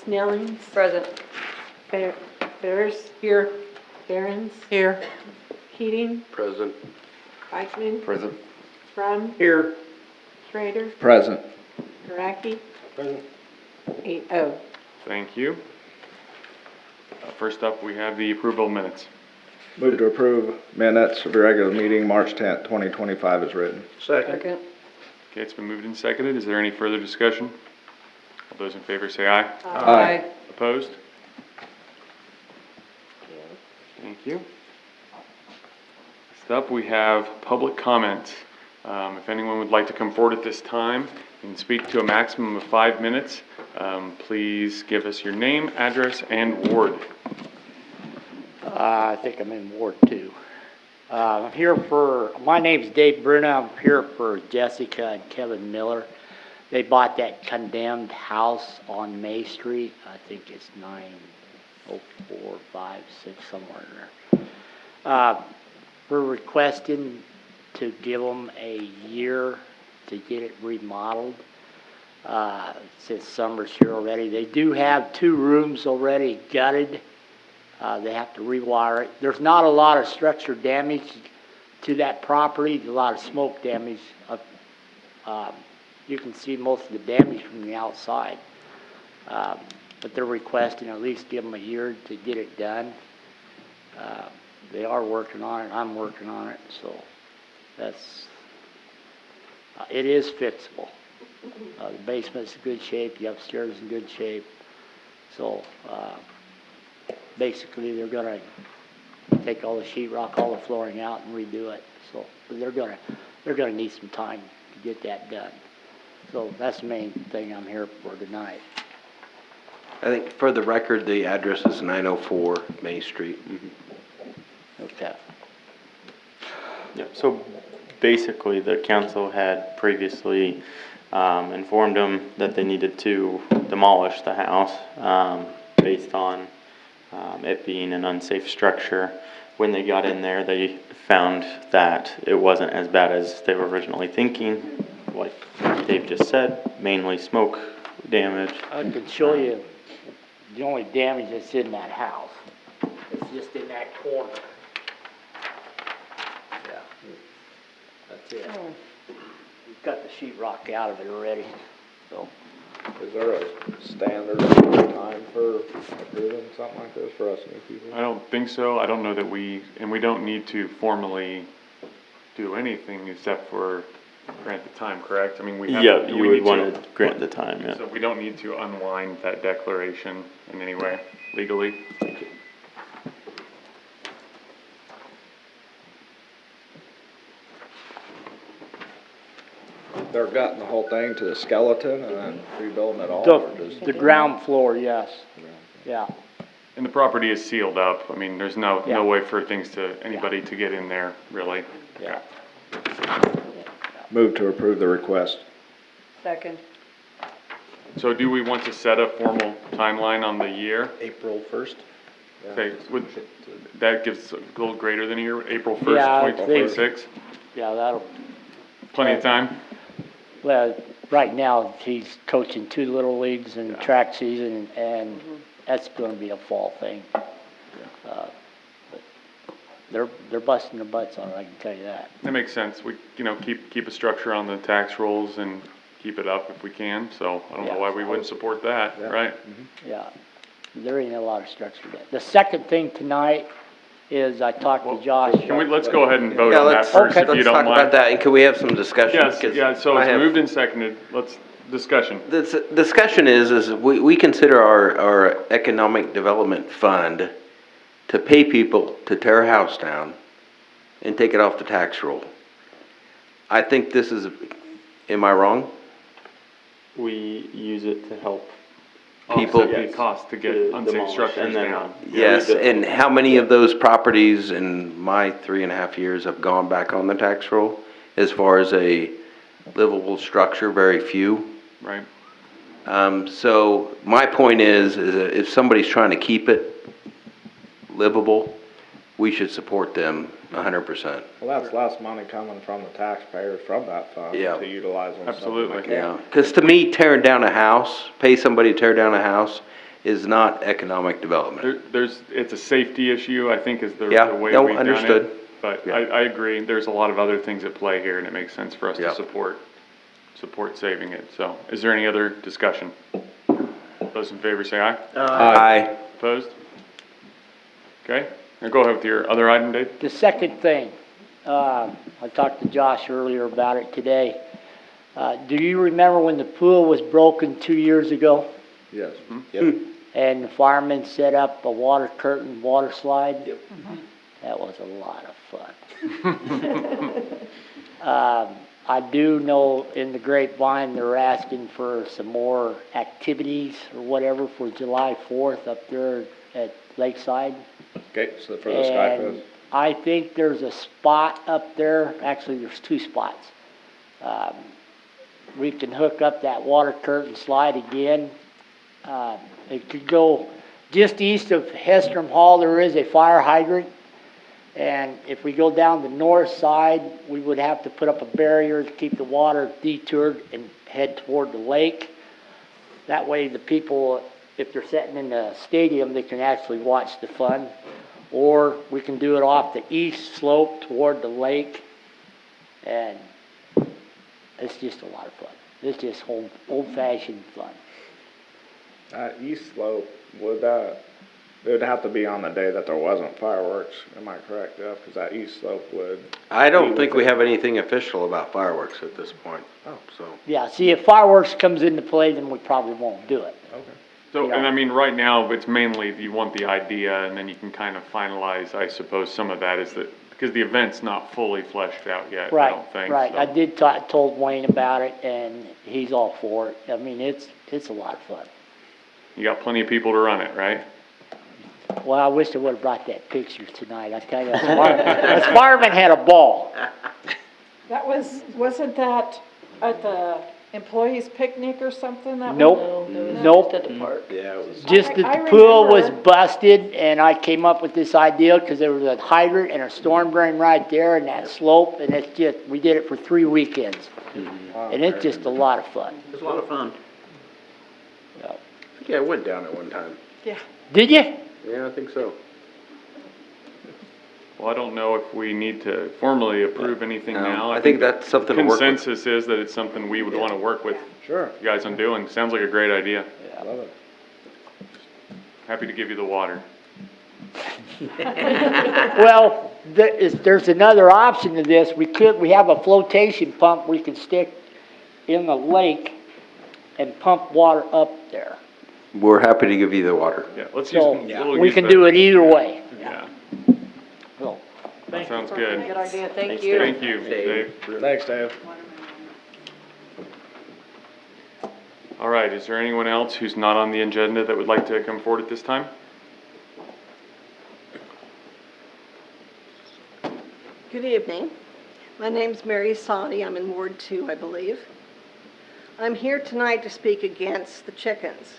Snellings. Present. Ferris. Here. Behrens. Here. Keating. Present. Eichmann. Present. Crum. Here. Schrader. Present. Karaki. Present. 8-0. Thank you. First up, we have the approval of minutes. Move to approve minutes of the regular meeting, March 10th, 2025 as written. Second. Okay, it's been moved and seconded. Is there any further discussion? All those in favor say aye. Aye. Opposed? Thank you. Next up, we have public comment. If anyone would like to come forward at this time and speak to a maximum of 5 minutes, please give us your name, address, and ward. I think I'm in Ward 2. I'm here my name's Dave Bruna. I'm here for Jessica and Kevin Miller. They bought that condemned house on May Street. I think it's 90456, somewhere in there. We're requesting to give them a year to get it remodeled. Since summer's here already. They do have 2 rooms already gutted. They have to rewire it. There's not a lot of structure damage to that property, a lot of smoke damage. You can see most of the damage from the outside. But they're requesting at least give them a year to get it done. They are working on it. I'm working on it. So it is fixable. The basement's in good shape. The upstairs is in good shape. So basically, they're gonna take all the sheetrock, all the flooring out, and redo it. So they're gonna need some time to get that done. So that's the main thing I'm here for tonight. I think for the record, the address is 904 Main Street. Okay. Yeah, so basically the council had previously informed them that they needed to demolish the house based on it being an unsafe structure. When they got in there, they found that it wasn't as bad as they were originally thinking. Like Dave just said, mainly smoke damage. I can show you the only damage that's in that house. It's just in that corner. Yeah, that's it. We've got the sheetrock out of it already, so. Is there a standard time for approving something like this for us new people? I don't think so. I don't know that we don't need to formally do anything except for grant the time, correct? I mean, we have. Yeah, you would want to grant the time, yeah. So we don't need to unwind that declaration in any way legally. They're gutting the whole thing to the skeleton and then rebuilding it all? or just- The ground floor, yes, yeah. And the property is sealed up. I mean, there's Yeah. no way for anybody to get in there, really. Yeah. Move to approve the request. Second. So do we want to set a formal timeline on the year? April 1st? Okay, that gives a little greater than a year, April 1st, Yeah, I think- 2026? Yeah, that'll, Plenty of time? well, right now, he's coaching 2 little leagues and track season, and that's gonna be a fall thing. But they're busting their butts on it, I can tell you that. That makes sense. We, keep a structure on the tax rolls and keep it up if we can, so I don't know Yeah. why we wouldn't support that, right? Yeah, there ain't a lot of structure there. The second thing tonight is I talked to Josh. Let's go ahead and vote Yeah, on that let's first, if you talk don't about mind. that, and can we have some discussion? Yes, 'Cause yeah, so I it's have- moved and seconded. Discussion. The discussion is we consider our economic development fund to pay people to tear a house down and take it off the tax roll. I think this is, am I wrong? We use it to help People- Offset the cost to get to unsafe demolish structures and then, down. Yes, and how many of those properties in my 3.5 years have gone back on the tax roll? As far as a livable structure, very few. Right. So my point is that if somebody's trying to keep it livable, we should support them 100%. Well, that's less money coming from the taxpayers from that fund Yeah. to utilize on something Absolutely. like that. Yeah, because to me, tearing down a house, pay somebody to tear down a house, is not economic development. It's a safety issue, I think, is the Yeah, way no, we've done it. understood. But Yeah. I agree, there's a lot of other things at play here, and it makes sense for us Yeah. to support saving it. So, is there any other discussion? Those in favor say aye. Aye. Opposed? Okay, now go ahead with your other item, Dave. The second thing, I talked to Josh earlier about it today. Do you remember when the pool was broken 2 years ago? Yes. Yep. And the firemen set up a water curtain, water slide? Yep. That was a lot of fun. I do know in the grapevine, they're asking for some more activities or whatever for July 4th up there at Lakeside. Okay, so for the Sky And Fest. I think there's a spot up there, actually there's 2 spots. We can hook up that water curtain slide again. It could go just east of Hestrom Hall, there is a fire hydrant. And if we go down the north side, we would have to put up a barrier to keep the water detoured and head toward the lake. That way the people, if they're sitting in the stadium, they can actually watch the fun. Or we can do it off the east slope toward the lake. And it's just a lot of fun. It's just old-fashioned fun. That east slope, it would have to be on the day that there wasn't fireworks, am I correct, Jeff? Because that east slope would. I don't think we have anything official about fireworks at this point. Oh. So, Yeah, see, if fireworks comes into play, then we probably won't do it. Okay. So, Yeah. and I mean, right now, it's mainly you want the idea, and then you can kind of finalize, I suppose, some of that is that, because the event's not fully fleshed out yet, I don't think. Right, so. I did told Wayne about it, and he's all for it. I mean, it's a lot of fun. You got plenty of people to run it, right? Well, I wish I would've brought that picture tonight. I tell you, the fireman had a ball. Wasn't that at the employees picnic or something? That was- Nope, nope. yeah, it was. Just I that the pool was remember. busted, and I came up with this idea, cause there was a hydrant and a storm drain right there, and that slope, and it's just, we did it for 3 weekends. And it's just a lot of fun. It was a lot of fun. Yeah. I think I went down at one time. Yeah. Did you? Yeah, I think so. Well, I don't know if we need to formally approve anything now. I think that's something to work with. Consensus is that it's something we would want to work with Sure, you guys on doing. Sounds like a great idea. love it. Happy to give you the water. Well, there's another option to this. We have a flotation pump we can stick in the lake and pump water up there. We're happy to give you the water. Yeah, let's So, we'll we use can that. do it either way. Yeah, So, that sounds good. Good idea, thank you. Thank you, Dave. Thanks, Dave. All right, is there anyone else who's not on the agenda that would like to come forward at this time? Good evening. My name's Mary Soddy. I'm in Ward 2, I believe. I'm here tonight to speak against the chickens.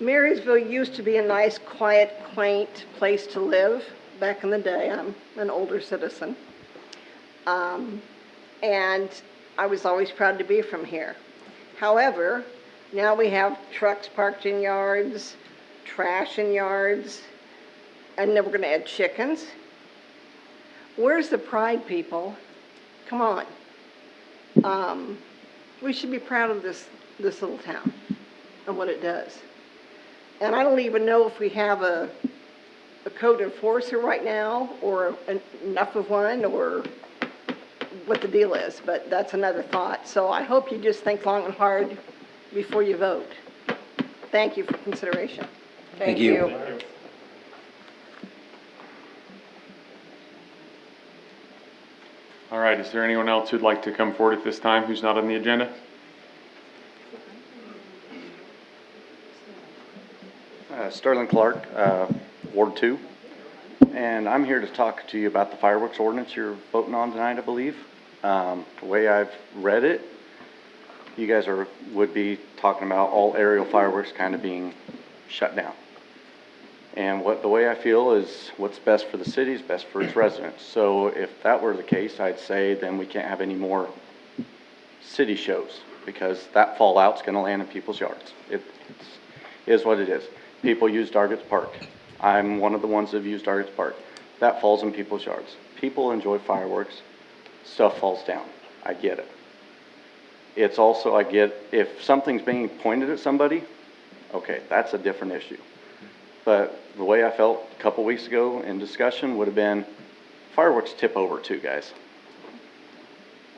Marysville used to be a nice, quiet, quaint place to live back in the day. I'm an older citizen. And I was always proud to be from here. However, now we have trucks parked in yards, trash in yards, and then we're going to add chickens. Where's the pride, people? Come on. We should be proud of this little town and what it does. And I don't even know if we have a code enforcer right now, or enough of one, or what the deal is, but that's another thought. So I hope you just think long and hard before you vote. Thank you for consideration. Thank you. All right, is there anyone else who'd like to come forward at this time who's not on the agenda? Sterling Clark, Ward 2, and I'm here to talk to you about the fireworks ordinance you're voting on tonight, I believe. The way I've read it, you guys would be talking about all aerial fireworks kind of being shut down. And the way I feel is what's best for the city is best for its residents. So if that were the case, I'd say then we can't have any more city shows, because that fallout's gonna land in people's yards. is what it is. People use Dargett Park. I'm one of the ones that have used Dargett Park. That falls in people's yards. People enjoy fireworks. Stuff falls down. I get it. It's also, I get, if something's being pointed at somebody, okay, that's a different issue. But the way I felt a couple weeks ago in discussion would have been, fireworks tip over too, guys.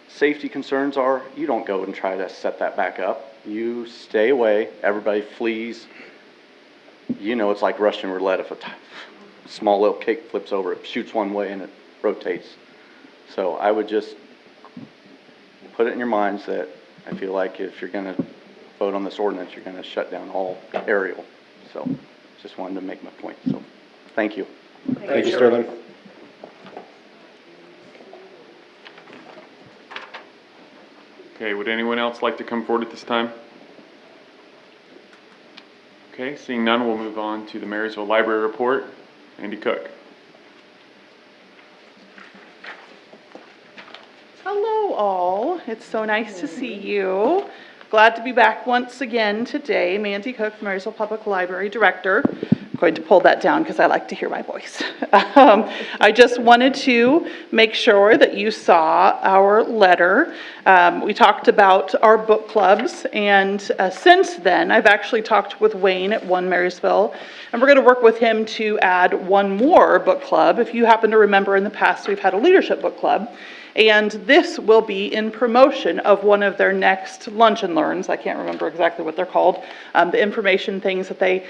Safety concerns are, you don't go and try to set that back up. You stay away, everybody flees. You know, it's like Russian roulette. If a small little cake flips over, it shoots one way and it rotates. So I would just put it in your minds that I feel like if you're gonna vote on this ordinance, you're gonna shut down all aerial. So just wanted to make my point, so thank you. Thank you, Sterling. Okay, would anyone else like to come forward at this time? Okay, seeing none, we'll move on to the Marysville Library Report. Andy Cook. Hello all, it's so nice to see you. Glad to be back once again today. Mandy Cook, Marysville Public Library Director. I'm going to pull that down because I like to hear my voice. I just wanted to make sure that you saw our letter. We talked about our book clubs, and since then I've actually talked with Wayne at One Marysville, and we're going to work with him to add one more book club. If you happen to remember, in the past we've had a leadership book club. And this will be in promotion of one of their next lunch and learns. I can't remember exactly what they're called. The information things that they,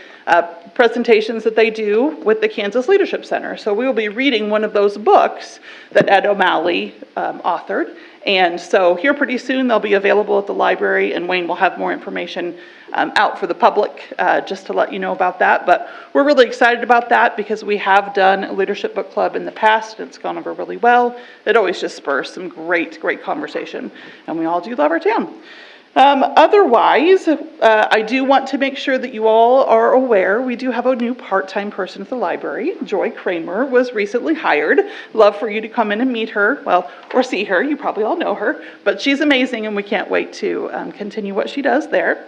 presentations that they do with the Kansas Leadership Center. So we will be reading one of those books that Ed O'Malley authored. And so here pretty soon they'll be available at the library, and Wayne will have more information out for the public just to let you know about that. But we're really excited about that because we have done a leadership book club in the past. It's gone over really well. It always just spurs some great conversation, and we all do love our town. Otherwise, I do want to make sure that you all are aware we do have a new part-time person at the library. Joy Kramer was recently hired. Love for you to come in and meet her, well, or see her. You probably all know her, but she's amazing, and we can't wait to continue what she does there.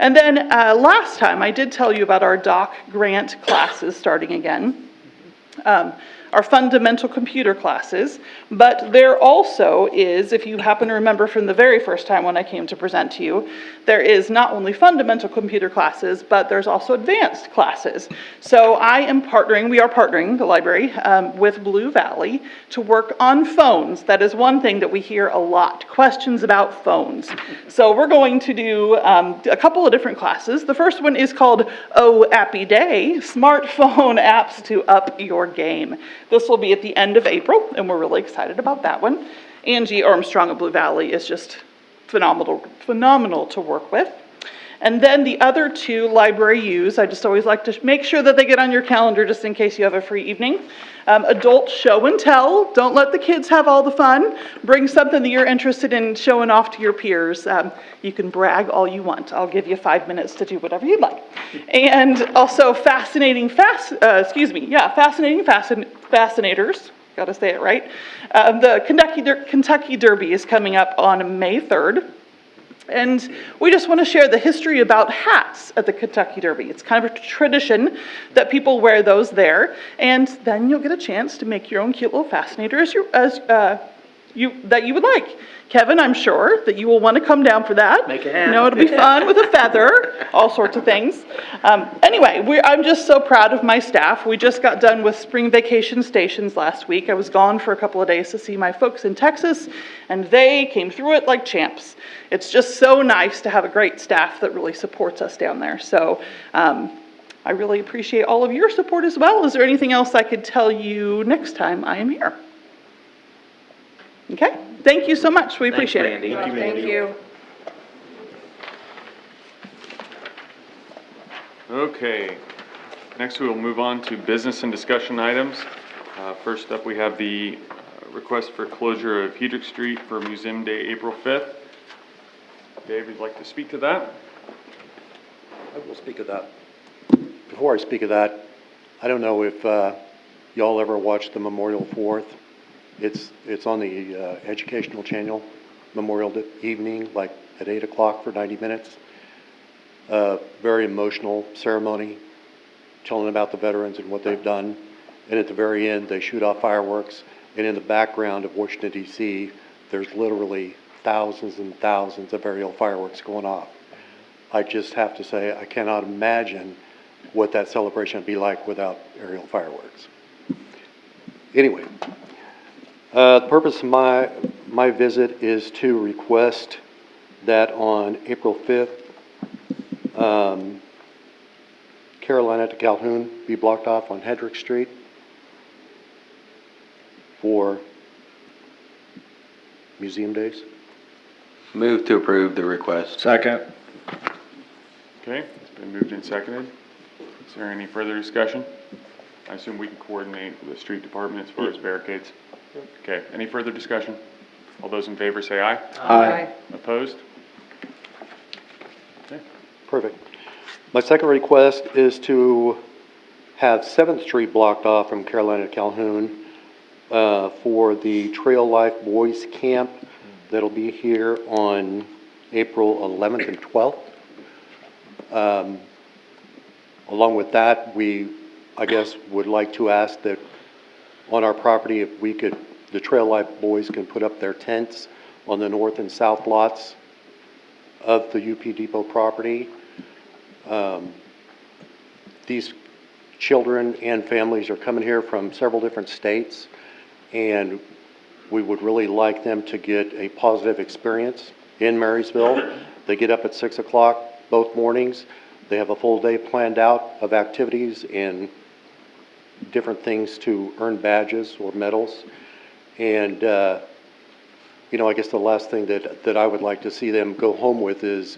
And then last time I did tell you about our doc grant classes starting again. Our fundamental computer classes, but there also is, if you happen to remember from the very first time when I came to present to you, there is not only fundamental computer classes, but there's also advanced classes. So we are partnering, the library, with Blue Valley to work on phones. That is one thing that we hear a lot, questions about phones. So we're going to do a couple of different classes. The first one is called Oh Appy Day, Smartphone Apps to Up Your Game. This will be at the end of April, and we're really excited about that one. Angie Armstrong of Blue Valley is just phenomenal to work with. And then the other two library use, I just always like to make sure that they get on your calendar just in case you have a free evening. Adult show and tell. Don't let the kids have all the fun. Bring something that you're interested in showing off to your peers. You can brag all you want. I'll give you 5 minutes to do whatever you'd like. And also fascinators. Got to say it right. The Kentucky Derby is coming up on May 3rd. And we just want to share the history about hats at the Kentucky Derby. It's kind of a tradition that people wear those there, and then you'll get a chance to make your own cute little fascinator that you would like. Kevin, I'm sure that you will want to come down for that. Make it happen. You know, it'll be fun with a feather, all sorts of things. Anyway, I'm just so proud of my staff. We just got done with spring vacation stations last week. I was gone for a couple of days to see my folks in Texas, and they came through it like champs. It's just so nice to have a great staff that really supports us down there. So I really appreciate all of your support as well. Is there anything else I could tell you next time I am here? Okay, thank you so much. We appreciate it. Thank you. Okay, next we will move on to business and discussion items. First up, we have the request for closure of Hedrick Street for Museum Day, April 5th. Dave, would you like to speak to that? I will speak of that. Before I speak of that, I don't know if y'all ever watched the Memorial 4th. It's on the educational channel, Memorial Evening, like at 8 o'clock for 90 minutes. a very emotional ceremony, telling about the veterans and what they've done. And at the very end, they shoot off fireworks. And in the background of Washington DC, there's literally thousands and thousands of aerial fireworks going off. I just have to say, I cannot imagine what that celebration would be like without aerial fireworks. Anyway, the purpose of my visit is to request that on April 5th, Carolina to Calhoun be blocked off on Hedrick Street for Museum Days. Move to approve the request. Second. Okay, it's been moved and seconded. Is there any further discussion? I assume we can coordinate with the street department as far as barricades. Okay, any further discussion? All those in favor say aye. Aye. Opposed? Okay, Perfect. My second request is to have 7th Street blocked off from Carolina to Calhoun for the Trail Life Boys Camp that'll be here on April 11th and 12th. Along with that, I guess, would like to ask that on our property, if we could, the Trail Life Boys can put up their tents on the north and south lots of the UP Depot property. These children and families are coming here from several different states, and we would really like them to get a positive experience in Marysville. They get up at 6 o'clock both mornings. They have a full day planned out of activities and different things to earn badges or medals. And, you know, I guess the last thing that I would like to see them go home with is,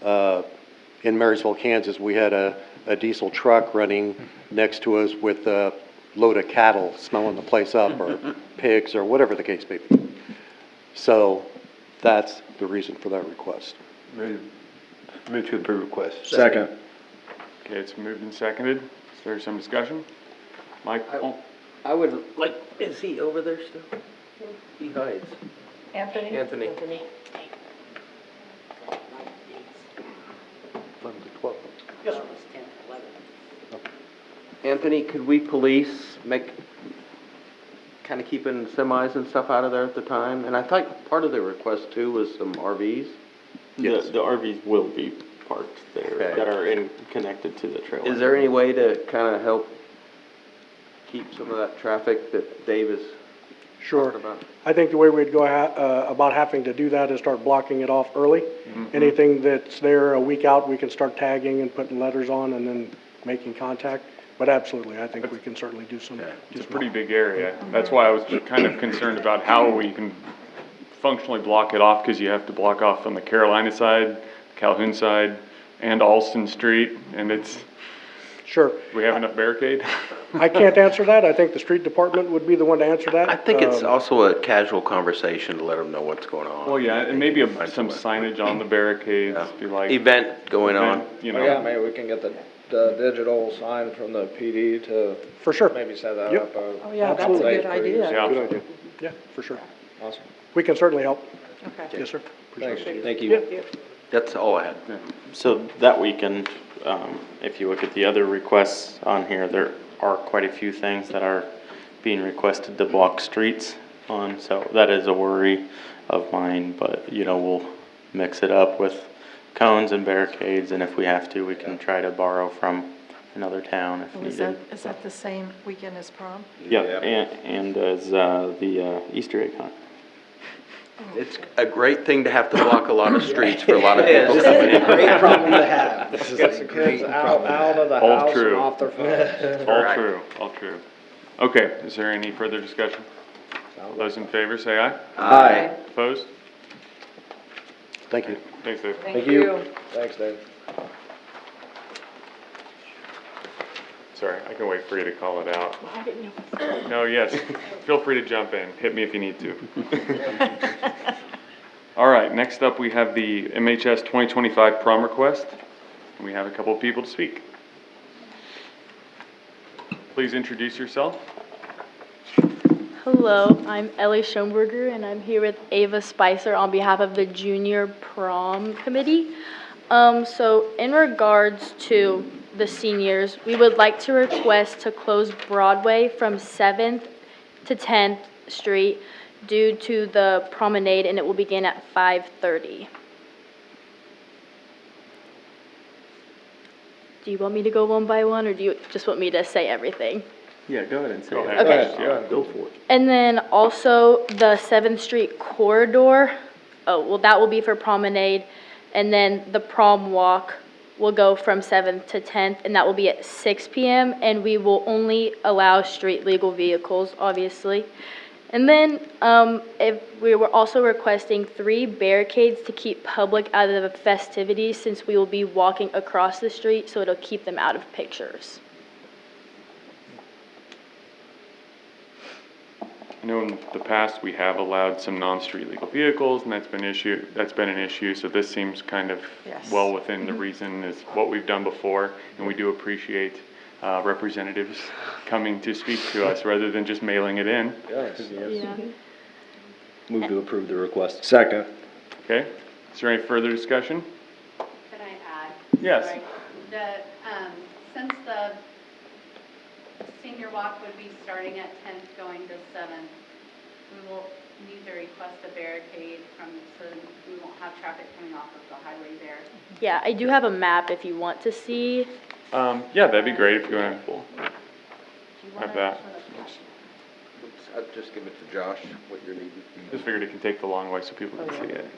in Marysville, Kansas, we had a diesel truck running next to us with a load of cattle smelling the place up, or pigs, or whatever the case may be. So that's the reason for that request. Move to approve request. Second. okay, it's moved and seconded. Is there some discussion? Mike? I would like, is he over there still? He hides. Anthony? Anthony. 11 to 12. Yes, it was 10, 11. Anthony, could we police kind of keeping semis and stuff out of there at the time? And I thought part of the request too was some RVs. Yes. The RVs will be parked there Okay. that are connected to the trail. Is there any way to kind of help keep some of that traffic that Dave is Sure. talking about? I think the way we'd go about having to do that is start blocking it off early. Anything that's there a week out, we can start tagging and putting letters on and then making contact. But absolutely, I think we can certainly do some. It's a pretty big area. That's why I was kind of concerned about how we can functionally block it off, because you have to block off from the Carolina side, Calhoun side, and Alston Street, and it's, Sure. we have enough barricade? I can't answer that. I think the street department would be the one to answer that. I think it's also a casual conversation to let them know what's going on. Well, yeah, and maybe Find some somewhere. signage on the barriades, be like. Event going on. You Oh, yeah, know, maybe we can get the digital sign from the PD to For sure. maybe set that Yep. up. Oh, yeah, that's a Absolutely. good idea. yeah. Good idea. Yeah, for sure. Awesome. We can certainly help. Okay. Yes, sir. Thanks. Thank Yeah. you. That's all I had. So that weekend, if you look at the other requests on here, there are quite a few things that are being requested to block streets on, so that is a worry of mine, but, you know, we'll mix it up with cones and barricades, and if we have to, we can try to borrow from another town if Is needed. that, is that the same weekend as prom? Yeah, and as, the Easter egg hunt. It's a great thing to have to block a lot of streets for a lot of people coming in. Great problem to have. This is Gets the kids out of the All house true. and off their phones. All true, all true. Okay, is there any further discussion? All those in favor, say aye. Aye. Opposed? Thank you. Thanks, Dave. Thank you. Thanks, Dave. Sorry, I can wait for you to call it out. Well, I didn't know. No, yes, feel free to jump in, hit me if you need to. All right, next up, we have the MHS 2025 prom request, and we have a couple of people to speak. Please introduce yourself. Hello, I'm Ellie Schoenberger, and I'm here with Ava Spicer on behalf of the Junior Prom Committee. So in regards to the seniors, we would like to request to close Broadway from 7th to 10th Street due to the promenade, and it will begin at 5:30. Do you want me to go one by one, or do you just want me to say everything? Yeah, go ahead and say Go that. ahead. Okay. Go for it. And then also the 7th Street corridor, that will be for promenade. And then the prom walk will go from 7th to 10th, and that will be at 6 p.m. And we will only allow street legal vehicles, obviously. And then, if we were also requesting 3 barricades to keep public out of the festivities, since we will be walking across the street, so it'll keep them out of pictures. I know in the past, we have allowed some non-street legal vehicles, and that's been an issue, so this seems kind of Yes. well within the reason is what we've done before, and we do appreciate representatives coming to speak to us rather than just mailing it in. Yeah. Move to approve the request. Second. Okay, is there any further discussion? Can I add? Yes. Sorry. Since the senior walk would be starting at 10th going to 7th, we will need to request a barricade so we won't have traffic coming off of the highway there. Yeah, I do have a map if you want to see. Yeah, that'd be great if you want to have that. I'd just give it to Josh, what you're needing. Just figured it can take the long way so people can see it.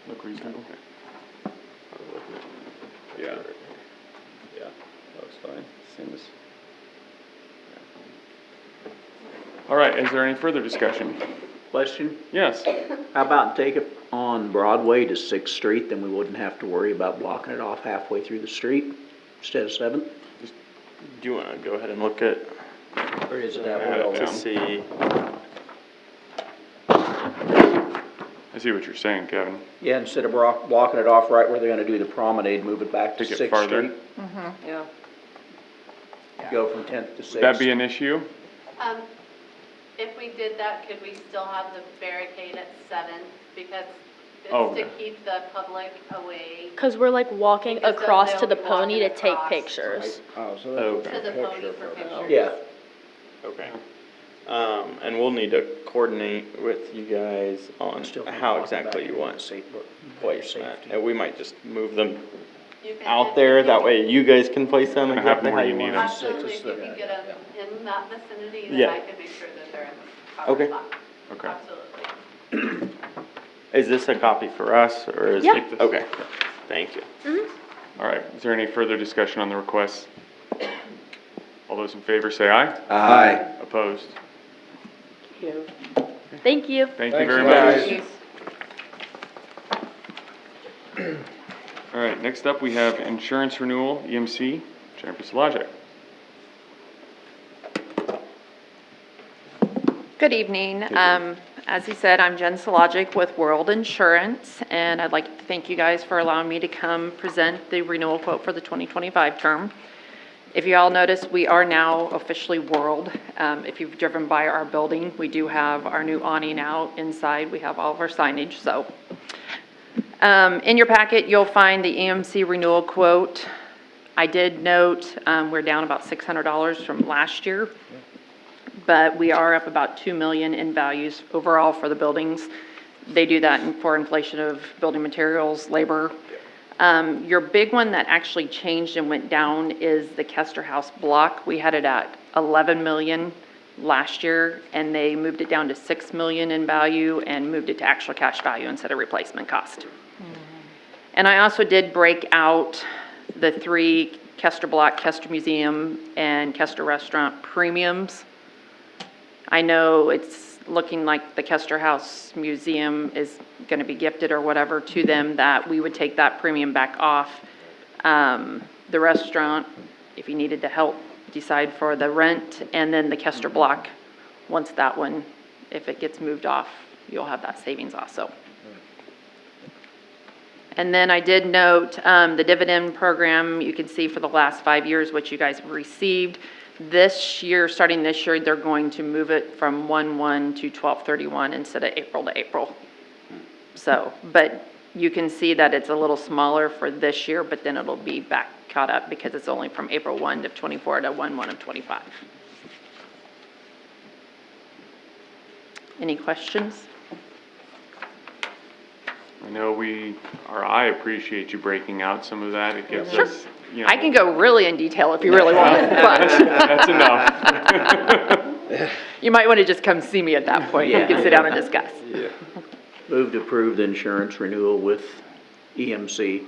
Look reasonable. Yeah. Yeah, looks fine. Same as. All right, is there any further discussion? Question? Yes. How about take it on Broadway to 6th Street, then we wouldn't have to worry about blocking it off halfway through the street instead of 7th? Do you wanna go ahead and look at, Or is it that Yeah, way? to see, I see what you're saying, Kevin. Yeah, instead of blocking it off right where they're gonna do the promenade, move it back to Take it 6th farther. Street. Yeah. Go from 10th to 6th. Would that be an issue? If we did that, could we still have the barricade at 7th? Because Oh. it's to keep the public away Because we're like walking Because across they'll to the be pony to walking take across. pictures. Oh, so Okay. that's to a the pony picture for for pictures. Yeah. okay. And we'll need to coordinate with you guys on Still how walking exactly back you in want safe- placement. safety. And we might just move them You can- out there, that way you guys can place them Have exactly them where how you you need want. them. Absolutely, if you can get them in that vicinity, then Yeah. I can make sure that they're in the proper Okay. spot. Okay. Absolutely. Is this a copy for us, or is? Yeah. it- Okay, thank you. All right, is there any further discussion on the request? All those in favor say aye. Aye. Opposed? Thank you. Thank you Thanks, very guys. much. All right, next up, we have insurance renewal, EMC, Jennifer Solajek. Good evening. As he said, I'm Jen Sologic with World Insurance, and I'd like to thank you guys for allowing me to come present the renewal quote for the 2025 term. If you all notice, we are now officially World. If you've driven by our building, we do have our new awning out inside. We have all of our signage, so. In your packet, you'll find the EMC renewal quote. I did note, we're down about $600 from last year, but we are up about 2 million in values overall for the buildings. They do that for inflation of building materials, labor. Your big one that actually changed and went down is the Kester House block. We had it at 11 million last year, and they moved it down to 6 million in value and moved it to actual cash value instead of replacement cost. And I also did break out the 3 Kester Block, Kester Museum, and Kester Restaurant premiums. I know it's looking like the Kester House Museum is going to be gifted or whatever to them, that we would take that premium back off. The restaurant, if you needed to help decide for the rent, and then the Kester Block, once that one, if it gets moved off, you'll have that savings also. And then I did note the dividend program, you can see for the last 5 years what you guys have received. This year, starting this year, they're going to move it from 1/1 to 12/31 instead of April to April. So, but you can see that it's a little smaller for this year, but then it'll be back caught up because it's only from April 1 of '24 to 1/1 of '25. Any questions? I know I appreciate you breaking out some of that. It gives Sure. us, you know. I can go really in detail if you really want, but That's enough. you might want to just come see me at that point. We can sit down and discuss. Move to approve the insurance renewal with EMC.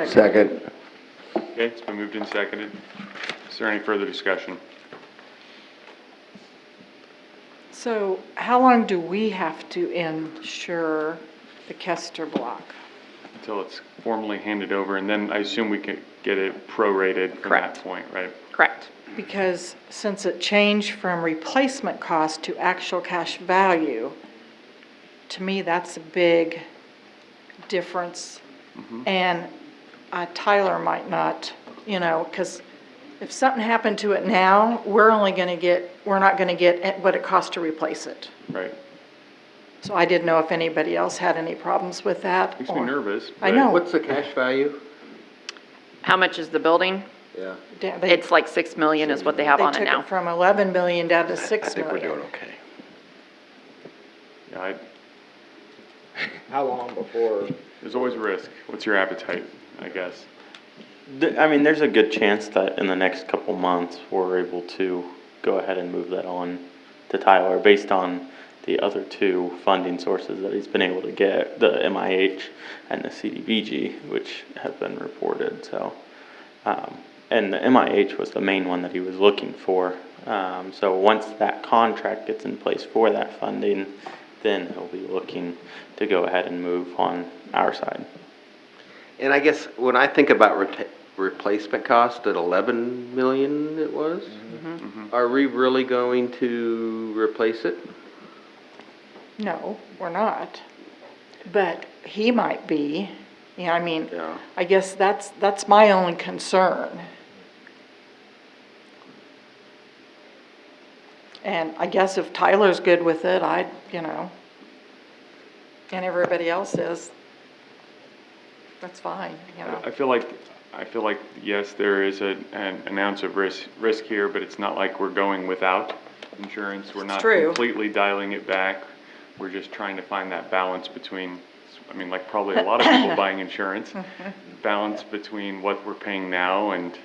Second. Okay, it's been moved and seconded. Is there any further discussion? So how long do we have to insure the Kester block? Until it's formally handed over, and then I assume we could get it prorated from Correct. that point, right? Correct. Because since it changed from replacement cost to actual cash value, to me, that's a big difference. And Tyler might not, because if something happened to it now, we're not gonna get what it costs to replace it. Right. So I didn't know if anybody else had any problems with that. Makes me nervous. I know. What's the cash value? How much is the building? Yeah. It's like 6 million is what they have on it They now. took it from 11 million down to I 6 think we're million. doing okay. Yeah, How long before? there's always a risk. What's your appetite, I guess? I mean, there's a good chance that in the next couple months, we're able to go ahead and move that on to Tyler based on the other two funding sources that he's been able to get, the MIH and the CDBG, which have been reported, so. And the MIH was the main one that he was looking for. So once that contract gets in place for that funding, then he'll be looking to go ahead and move on our side. And I guess when I think about replacement cost at 11 million it was, are we really going to replace it? No, we're not. But he might be. I mean, Yeah. I guess that's my only concern. And I guess if Tyler's good with it, and everybody else is, that's fine, I feel like, yes, there is an ounce of risk here, but it's not like we're going without insurance. We're not true. completely dialing it back. We're just trying to find that balance between, like probably a lot of people buying insurance, balance between what we're paying now and.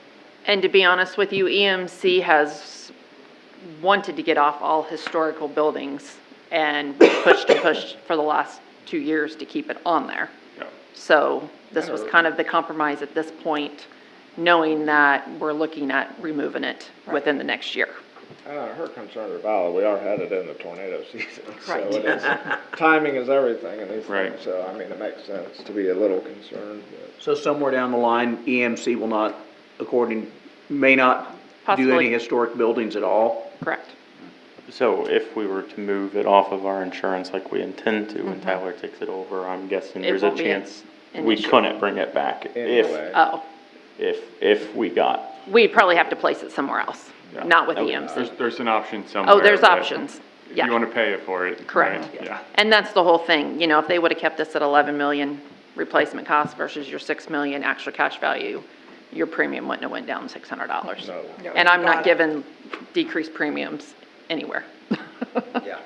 And to be honest with you, EMC has wanted to get off all historical buildings and pushed for the last 2 years to keep it on there. Yeah. So this was kind of the compromise at this point, knowing that we're looking at removing it within the next year. Her concerns are valid. We are headed into tornado season. Right. So it is, timing is everything in these Right. things. So, I mean, it makes sense to be a little concerned. But So somewhere down the line, EMC will not, may not do any Possibly. historic buildings at all? Correct. So if we were to move it off of our insurance like we intend to and Tyler takes it over, I'm guessing It there's a won't be chance an we issue. couldn't bring it back anyway. Oh, if we got. we'd probably have to place it somewhere else, Yeah. not with Okay. EMC. There's an option somewhere. Oh, there's but options. If Yeah. you want to pay it for it. Correct. right? Yeah. And that's the whole thing, if they would've kept us at 11 million replacement cost versus your 6 million actual cash value, your premium wouldn't have went down $600. No. And I'm Got not it. giving decreased premiums anywhere. Yeah.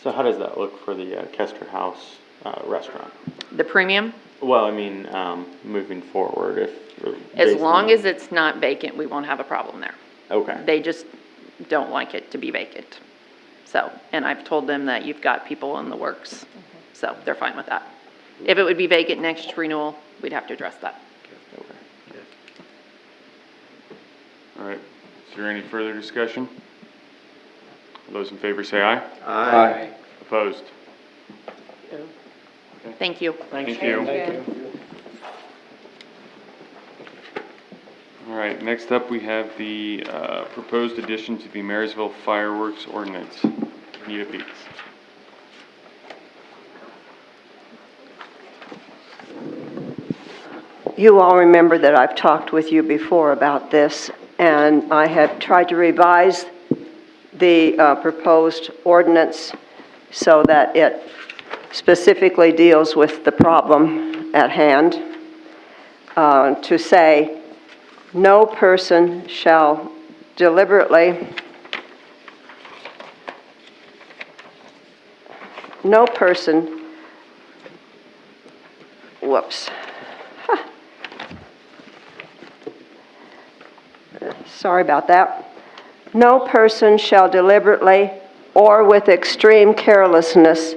So, how does that look for the Kester House restaurant? the premium, Well, I mean, moving forward, as based long on- as it's not vacant, we won't have a problem there. Okay. They just don't like it to be vacant. So, and I've told them that you've got people in the works, so they're fine with that. If it would be vacant next renewal, we'd have to address that. All right. Is there any further discussion? All those in favor say aye. Aye. Opposed? Thank you. Thank you. Thank you. All right, next up, we have the proposed addition to the Marysville fireworks ordinance. Anita Beats. You all remember that I've talked with you before about this, and I had tried to revise the proposed ordinance so that it specifically deals with the problem at hand, to say, no person shall deliberately, no person, whoops. Sorry about that. No person shall deliberately or with extreme carelessness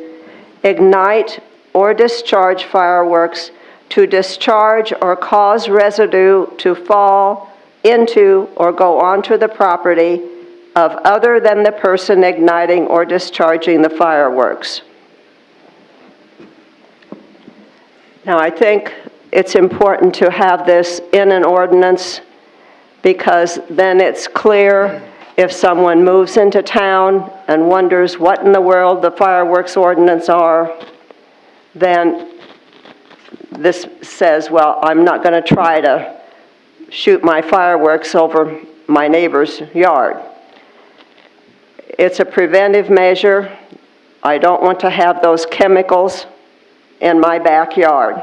ignite or discharge fireworks to discharge or cause residue to fall into or go onto the property of other than the person igniting or discharging the fireworks. Now, I think it's important to have this in an ordinance because then it's clear if someone moves into town and wonders what in the world the fireworks ordinance are, then this says, well, I'm not going to try to shoot my fireworks over my neighbor's yard. It's a preventive measure. I don't want to have those chemicals in my backyard.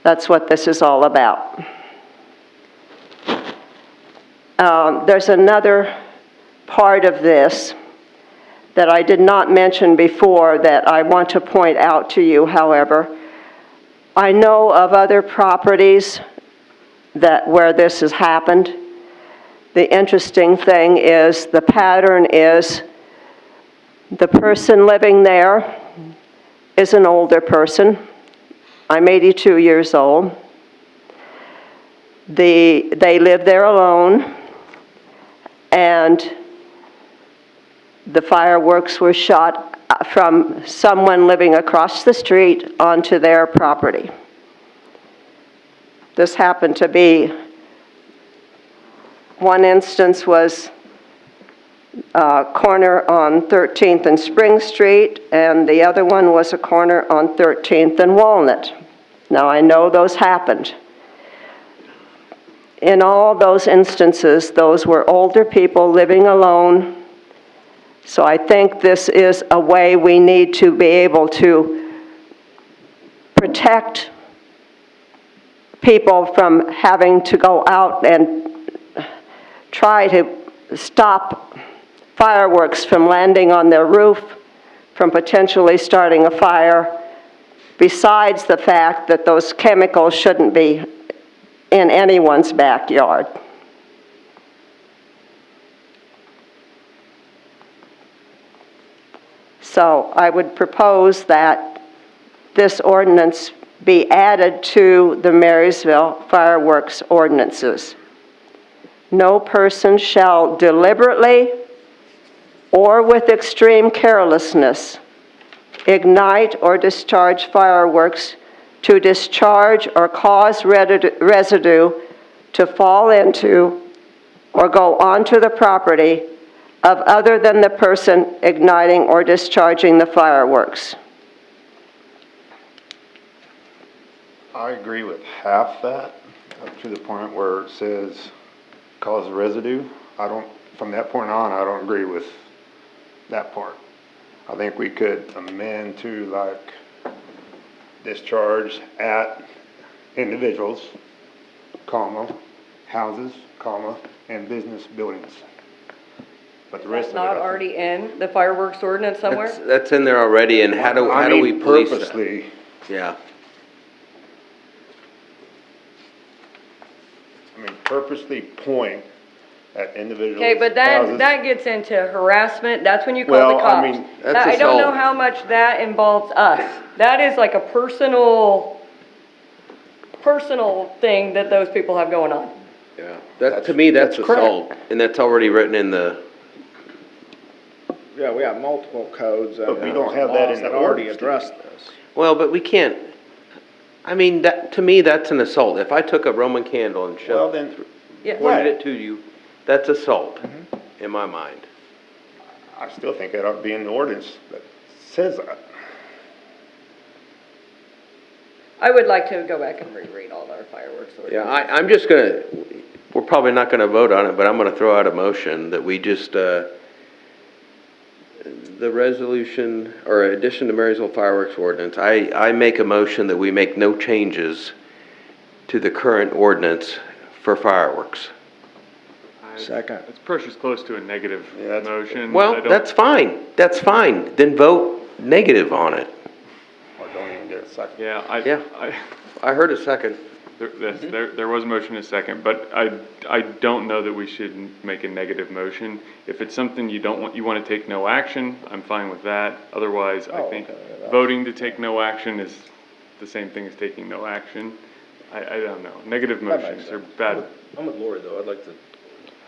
That's what this is all about. There's another part of this that I did not mention before that I want to point out to you, however. I know of other properties where this has happened. The interesting thing is the pattern is the person living there is an older person. I'm 82 years old. They live there alone, and the fireworks were shot from someone living across the street onto their property. This happened to be, one instance was a corner on 13th and Spring Street, and the other one was a corner on 13th and Walnut. Now, I know those happened. In all those instances, those were older people living alone. So I think this is a way we need to be able to protect people from having to go out and try to stop fireworks from landing on their roof, from potentially starting a fire, besides the fact that those chemicals shouldn't be in anyone's backyard. So I would propose that this ordinance be added to the Marysville fireworks ordinances. No person shall deliberately or with extreme carelessness ignite or discharge fireworks to discharge or cause residue to fall into or go onto the property of other than the person igniting or discharging the fireworks. I agree with half that, up to the point where it says cause residue. From that point on, I don't agree with that part. I think we could amend to like discharge at individuals, comma, houses, comma, and business buildings. But the rest of it, not already in the fireworks ordinance somewhere? That's in there already, and how do we police that? Purposely. Yeah. I mean, purposely point at individuals. Okay, but houses. that gets into harassment, that's when you call Well, the cops. I mean, that's I don't know assault. how much that involves us. That is like a personal thing that those people have going on. Yeah, to me, that's that's correct. assault, and that's already written in the, Yeah, we have multiple codes But we don't have that in the already ordinance. address this. well, but we can't, I mean, to me, that's an assault. If I took a Roman candle and Well, shoved then, Yeah. pointed it to you, that's assault, in my mind. I still think that ought to be in the ordinance that says that. I would like to go back and reread all our fireworks ordinance. Yeah, I'm just gonna, we're probably not gonna vote on it, but I'm gonna throw out a motion that we just, the resolution, or addition to Marysville fireworks ordinance, I make a motion that we make no changes to the current ordinance for fireworks. Second. It's precious close to a negative motion. I Well, don't- that's fine, then vote negative on it. Or don't even get a second. Yeah, Yeah. I heard a second. There was a motion and a second, but I don't know that we should make a negative motion. If it's something you don't want, you want to take no action, I'm fine with that. Otherwise, I think voting to take no action is the same thing as taking no action. I don't know. Negative motions are bad. I'm with Lori, though. I'd like to.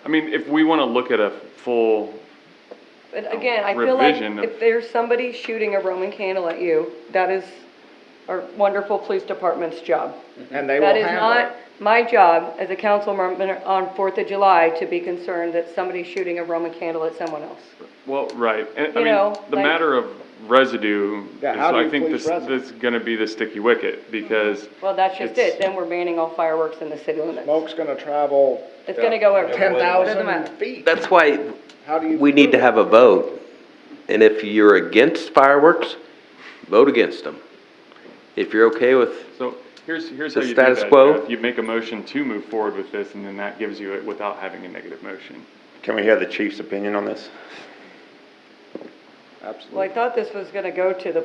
I mean, if we want to look at a full But again, I feel like revision of, if there's somebody shooting a Roman candle at you, that is our wonderful police department's job. And they will That is handle not it. my job as a council member on 4th of July to be concerned that somebody's shooting a Roman candle at someone else. well, right. And, I You mean, know, the like- matter of residue is, Yeah, how do I you think police this residue? is going to be the sticky wicket because Well, that's just It's- it. Then we're banning all fireworks in the city limits. Smoke's gonna travel It's gonna go everywhere. Doesn't 10,000 matter. feet. That's why How do you? we need to have a vote, and if you're against fireworks, vote against them. If you're okay with, So here's The how you do status that, quo? Jeff. You make a motion to move forward with this, and then that gives you it without having a negative motion. Can we hear the chief's opinion on this? Well, I thought this was gonna go to the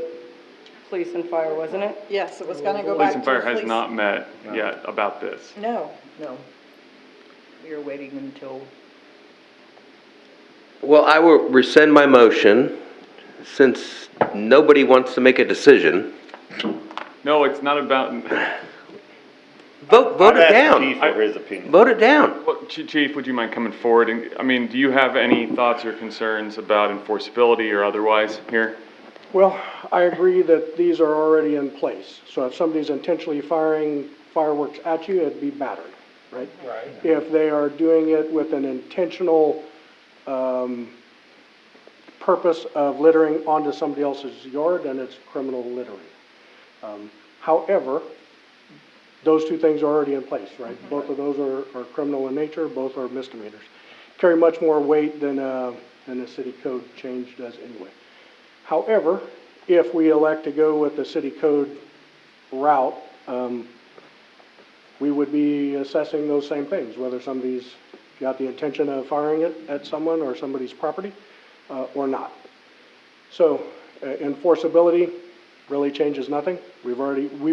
police and fire, wasn't it? Yes, it was gonna go Police back and to Fire the has police. not met yet about this. No. No. We were waiting until. well, I will rescind my motion, since nobody wants to make a decision. No, it's not about, Vote I've it asked down. Chief for his opinion. Vote it down. well, Chief, would you mind coming forward? And I mean, do you have any thoughts or concerns about enforceability or otherwise here? Well, I agree that these are already in place. So if somebody's intentionally firing fireworks at you, it'd be battery, right? Right. If they are doing it with an intentional, purpose of littering onto somebody else's yard, then it's criminal littering. However, those two things are already in place, right? Both of those are criminal in nature, both are misdemeanors. Carry much more weight than the city code change does anyway. However, if we elect to go with the city code route, we would be assessing those same things, whether somebody's got the intention of firing it at someone or somebody's property, or not. So, enforceability really changes nothing. We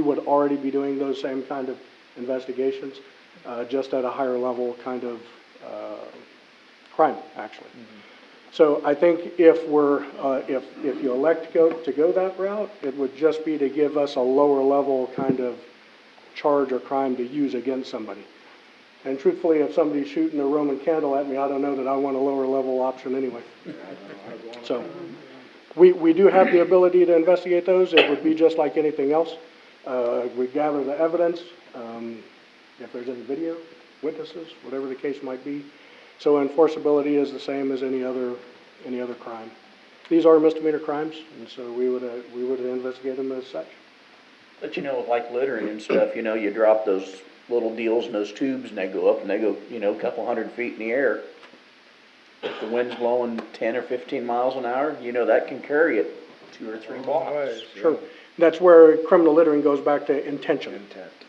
would already be doing those same kind of investigations, just at a higher level kind of, crime, actually. So I think if if you elect to go that route, it would just be to give us a lower level kind of charge or crime to use against somebody. And truthfully, if somebody's shooting a Roman candle at me, I don't know that I want a lower level option anyway. So, we do have the ability to investigate those. It would be just like anything else. We gather the evidence, if there's any video, witnesses, whatever the case might be. So enforceability is the same as any other crime. These are misdemeanor crimes, and so we would investigate them as such. But you know, like littering and stuff, you know, you drop those little deals in those tubes and they go up and they go, you know, a couple 100 feet in the air. If the wind's blowing 10 or 15 miles an hour, you know, that can carry it 2 or 3 blocks. Sure. That's where criminal littering goes back to intention,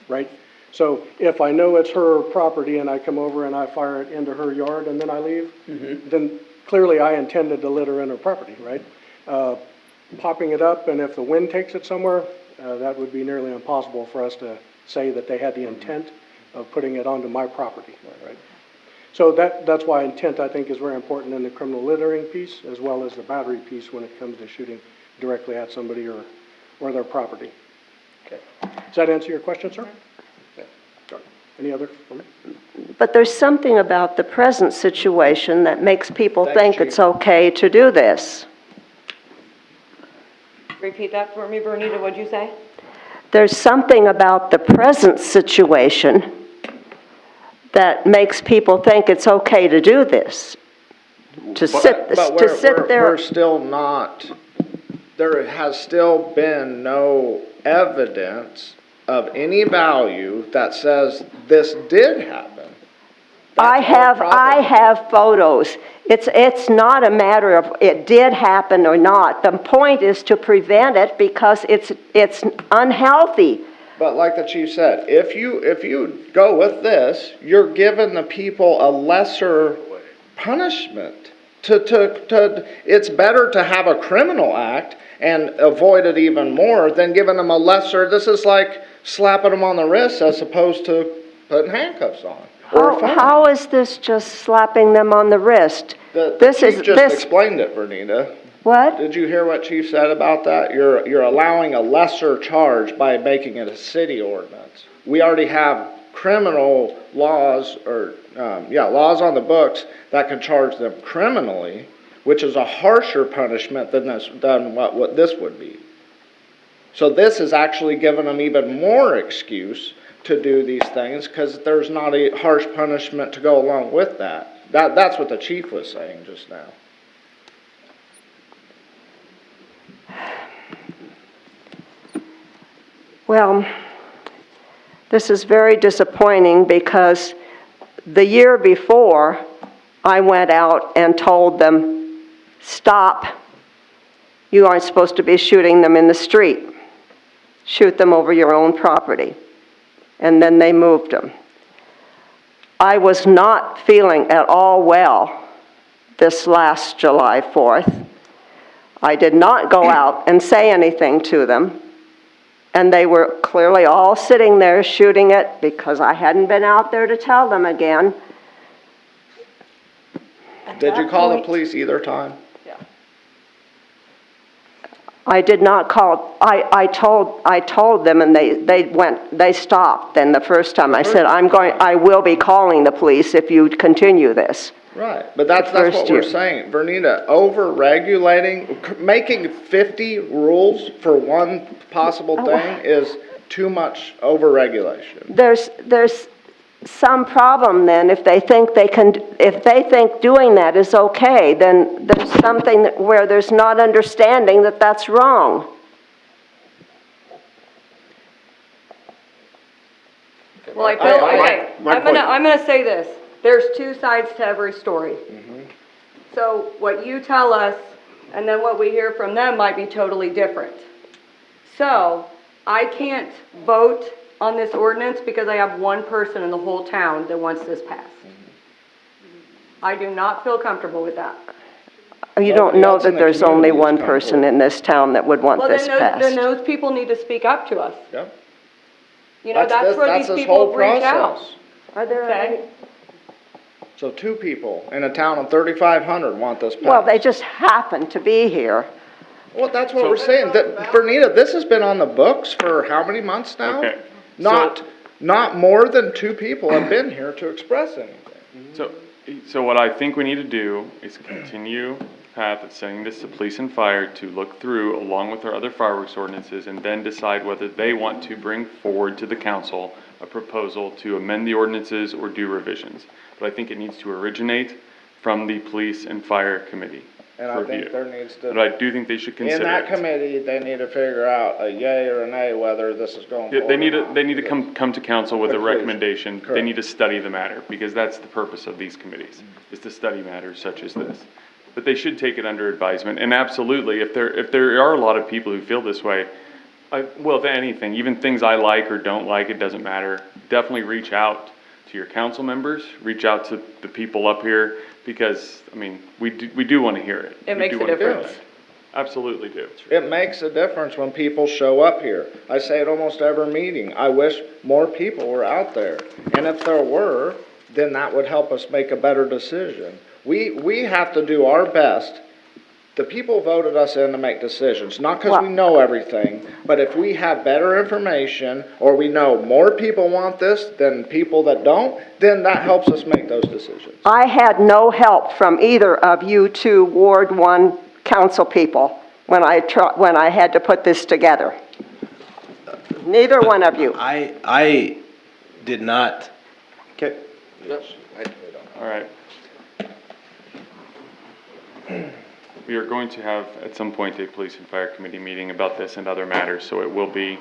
right? So if I know it's her property and I come over and I fire it into her yard and then I leave, then clearly I intended to litter in her property, right? Popping it up, and if the wind takes it somewhere, that would be nearly impossible for us to say that they had the intent of putting it onto my property, right? So that's why intent, I think, is very important in the criminal littering piece, as well as the battery piece when it comes to shooting directly at somebody or their property. Okay. Does that answer your question, sir? Okay. Any other for me? But there's something about the present situation that makes people think it's okay to do this. Repeat that for me, Bernita, what'd you say? There's something about the present situation that makes people think it's okay to do this. To sit there. We're still not, there has still been no evidence of any value that says this did happen. That's our problem. I have photos. It's not a matter of it did happen or not. The point is to prevent it because it's unhealthy. But like the chief said, if you go with this, you're giving the people a lesser punishment. It's better to have a criminal act and avoid it even more than giving them a lesser. This is like slapping them on the wrist as opposed to putting handcuffs on. How is this just slapping them on the wrist? The chief just explained it, Vernita. What? Did you hear what Chief said about that? You're allowing a lesser charge by making it a city ordinance. We already have criminal laws laws on the books that can charge them criminally, which is a harsher punishment than what this would be. So this is actually giving them even more excuse to do these things because there's not a harsh punishment to go along with that. That's what the chief was saying just now. Well, this is very disappointing because the year before, I went out and told them, stop. You aren't supposed to be shooting them in the street. Shoot them over your own property. And then they moved them. I was not feeling at all well this last July 4th. I did not go out and say anything to them. And they were clearly all sitting there shooting it because I hadn't been out there to tell them again. Did you call the police either time? I did not call. I told them, and they stopped. Then the first time I said, I will be calling the police if you continue this. Right, but that's what we're saying. Vernita, over-regulating, making 50 rules for one possible thing is too much over-regulation. There's some problem then if they think doing that is okay, then there's something where there's not understanding that that's wrong. Well, I feel, I'm gonna say this. There's two sides to every story. Mm-hmm. So what you tell us and then what we hear from them might be totally different. So I can't vote on this ordinance because I have one person in the whole town that wants this passed. I do not feel comfortable with that. You don't know that there's only one person in this town that would want this passed. Then those people need to speak up to us. Yep. You know, that's where these people reach out. Are there any? So 2 people in a town of 3,500 want this passed. Well, they just happen to be here. Well, that's what we're saying. Vernita, this has been on the books for how many months now? Okay. Not more than 2 people have been here to express anything. So what I think we need to do is continue the path of sending this to police and fire to look through along with our other fireworks ordinances and then decide whether they want to bring forward to the council a proposal to amend the ordinances or do revisions. But I think it needs to originate from the police and fire committee. And I think there needs to. But I do think they should consider in that it. committee, they need to figure out a yay or a nay whether this is going forward. They need to come to council with a recommendation. Correct. They need to study the matter because that's the purpose of these committees, is to study matters such as this. But they should take it under advisement. And absolutely, if there are a lot of people who feel this way, if anything, even things I like or don't like, it doesn't matter. Definitely reach out to your council members, reach out to the people up here, because, I mean, we do want to hear it. It makes a difference. Absolutely do. It makes a difference when people show up here. I say it almost every meeting. I wish more people were out there. And if there were, then that would help us make a better decision. We have to do our best. The people voted us in to make decisions, not because we know everything, but if we have better information or we know more people want this than people that don't, then that helps us make those decisions. I had no help from either of you 2 Ward 1 council people when I had to put this together. Neither one of you. I did not. Okay. All right. We are going to have, at some point, a police and fire committee meeting about this and other matters, so it will be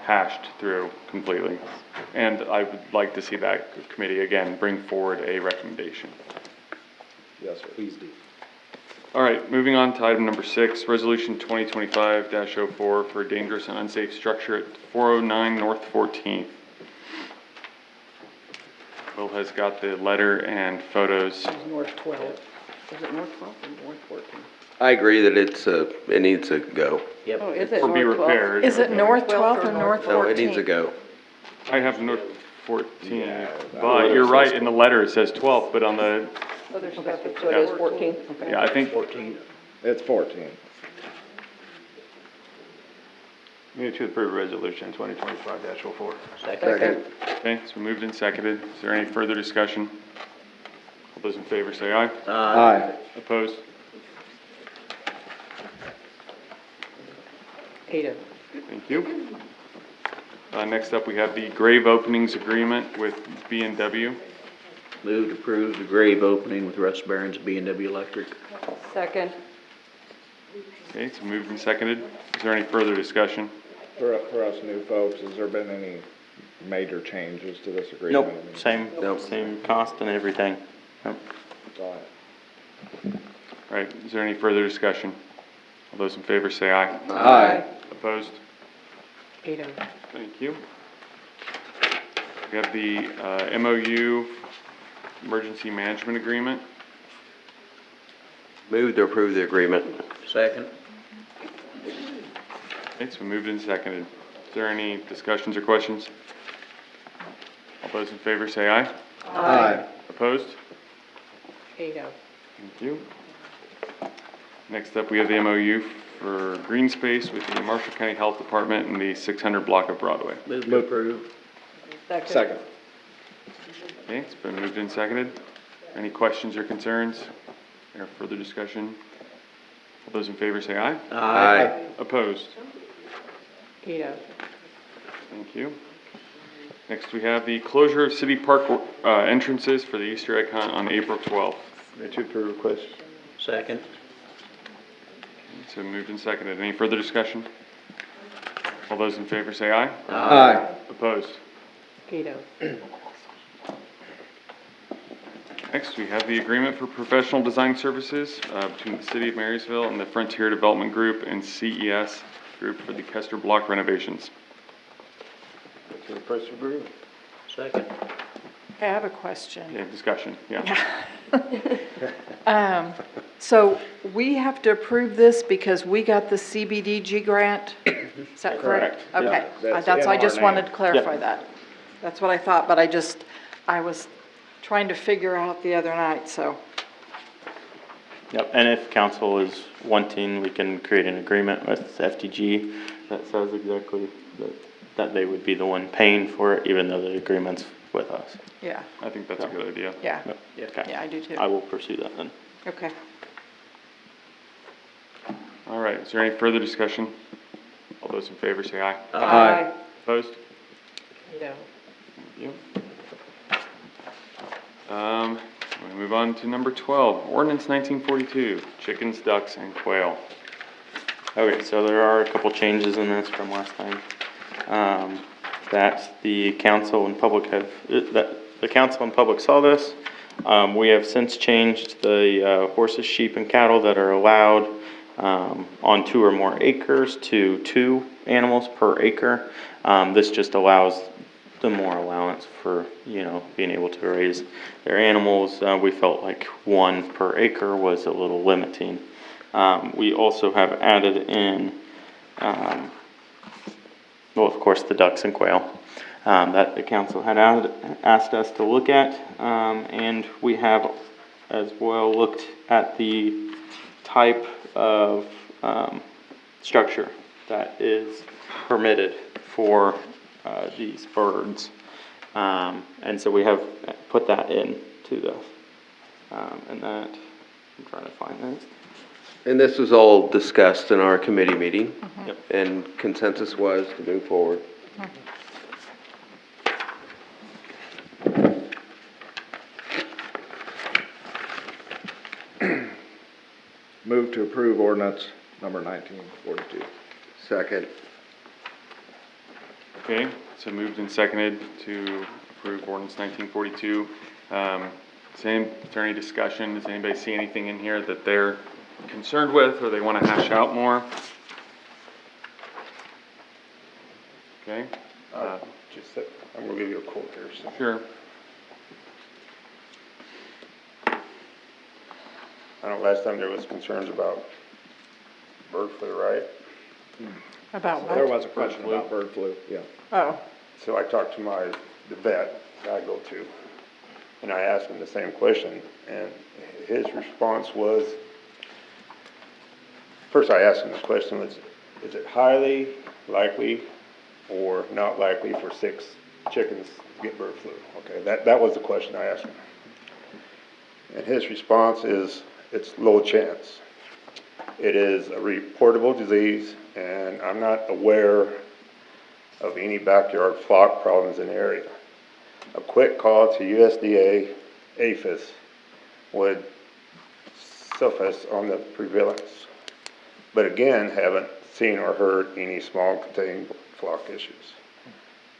hashed through completely. And I would like to see that committee, again, bring forward a recommendation. Yes, sir. Please do. All right, moving on to item number 6, Resolution 2025-04 for a dangerous and unsafe structure at 409 North 14th. Will has got the letter and photos. North 12. Is it North 12 or North 14? I agree that it needs to go. Yep. Oh, is it Or be North 12? repaired. Is it North 12th or North 14th? No, it needs to go. I have North 14, but you're right, in the letter it says 12th, but on the, Other stuff, so it is 14? Okay. yeah, I think, 14. It's 14. Move to approve resolution 2025-04. Second. okay, it's been moved and seconded. Is there any further discussion? All those in favor say aye. Aye. Opposed? Ada. Thank you. Next up, we have the grave openings agreement with B&W. Move to approve the grave opening with Russ Barron's B&W Electric. Second. Okay, it's moved and seconded. Is there any further discussion? For us new folks, has there been any major changes to this agreement? Nope, same cost and everything. Nope. That's all I have. All right, is there any further discussion? All those in favor say aye. Aye. Opposed? Ada. Thank you. We have the MOU Emergency Management Agreement. Move to approve the agreement. Second. Okay, it's been moved and seconded. Is there any discussions or questions? All those in favor say aye. Aye. Opposed? Ada. Thank you. Next up, we have the MOU for green space with the Marshall County Health Department and the 600 block of Broadway. Move to approve. Second. Okay, it's been moved and seconded. Any questions or concerns or further discussion? All those in favor say aye. Aye. Opposed? Ada. Thank you. Next, we have the closure of city park entrances for the Easter egg hunt on April 12th. Move to approve request. Second. So moved and seconded. Any further discussion? All those in favor say aye. Aye. Opposed? Ada. Next, we have the agreement for professional design services between the City of Marysville and the Frontier Development Group and CES Group for the Kester Block renovations. To request approve. Second. I have a question. Yeah, discussion, yeah. So we have to approve this because we got the CBDG grant? Is that correct? Okay, That's I in just our wanted name. to clarify that. That's what I thought, but I was trying to figure out the other night, so. Yep, and if council is wanting, we can create an agreement with FTG that says exactly that they would be the one paying for it, even though the agreement's with us. Yeah, I think that's a good idea. yeah, Okay. yeah, I do too. I will pursue that then. Okay. All right, is there any further discussion? All those in favor say aye. Aye. Opposed? Ada. Thank you. We move on to number 12, ordinance 1942, chickens, ducks, and quail. Okay, so there are a couple changes in this from last time. That the council and public saw this. We have since changed the horses, sheep, and cattle that are allowed on 2 or more acres to 2 animals per acre. This just allows them more allowance for, being able to raise their animals. We felt like 1 per acre was a little limiting. We also have added in, well, of course, the ducks and quail that the council had asked us to look at. And we have as well looked at the type of structure that is permitted for these birds. And so we have put that into this. And that, I'm trying to find that. And this was all discussed in our committee meeting. Yep. And consensus was to move forward. Move to approve ordinance number 1942. Second. Okay, so moved and seconded to approve ordinance 1942. Is there any discussion? Does anybody see anything in here that they're concerned with or they want to hash out more? Okay. I'm gonna give you a quote here. So. Sure. I know last time there was concerns about bird flu, right? About what? There was a question about bird flu, yeah. Oh, So I talked to the vet that I go to, and I asked him the same question, and his response was, first I asked him the question, is it highly likely or not likely for 6 chickens to get bird flu? Okay, that was the question I asked him. And his response is, it's low chance. It is a reportable disease, and I'm not aware of any backyard flock problems in the area. A quick call to USDA APHIS would suffice on the prevalence. But again, haven't seen or heard any small contained flock issues.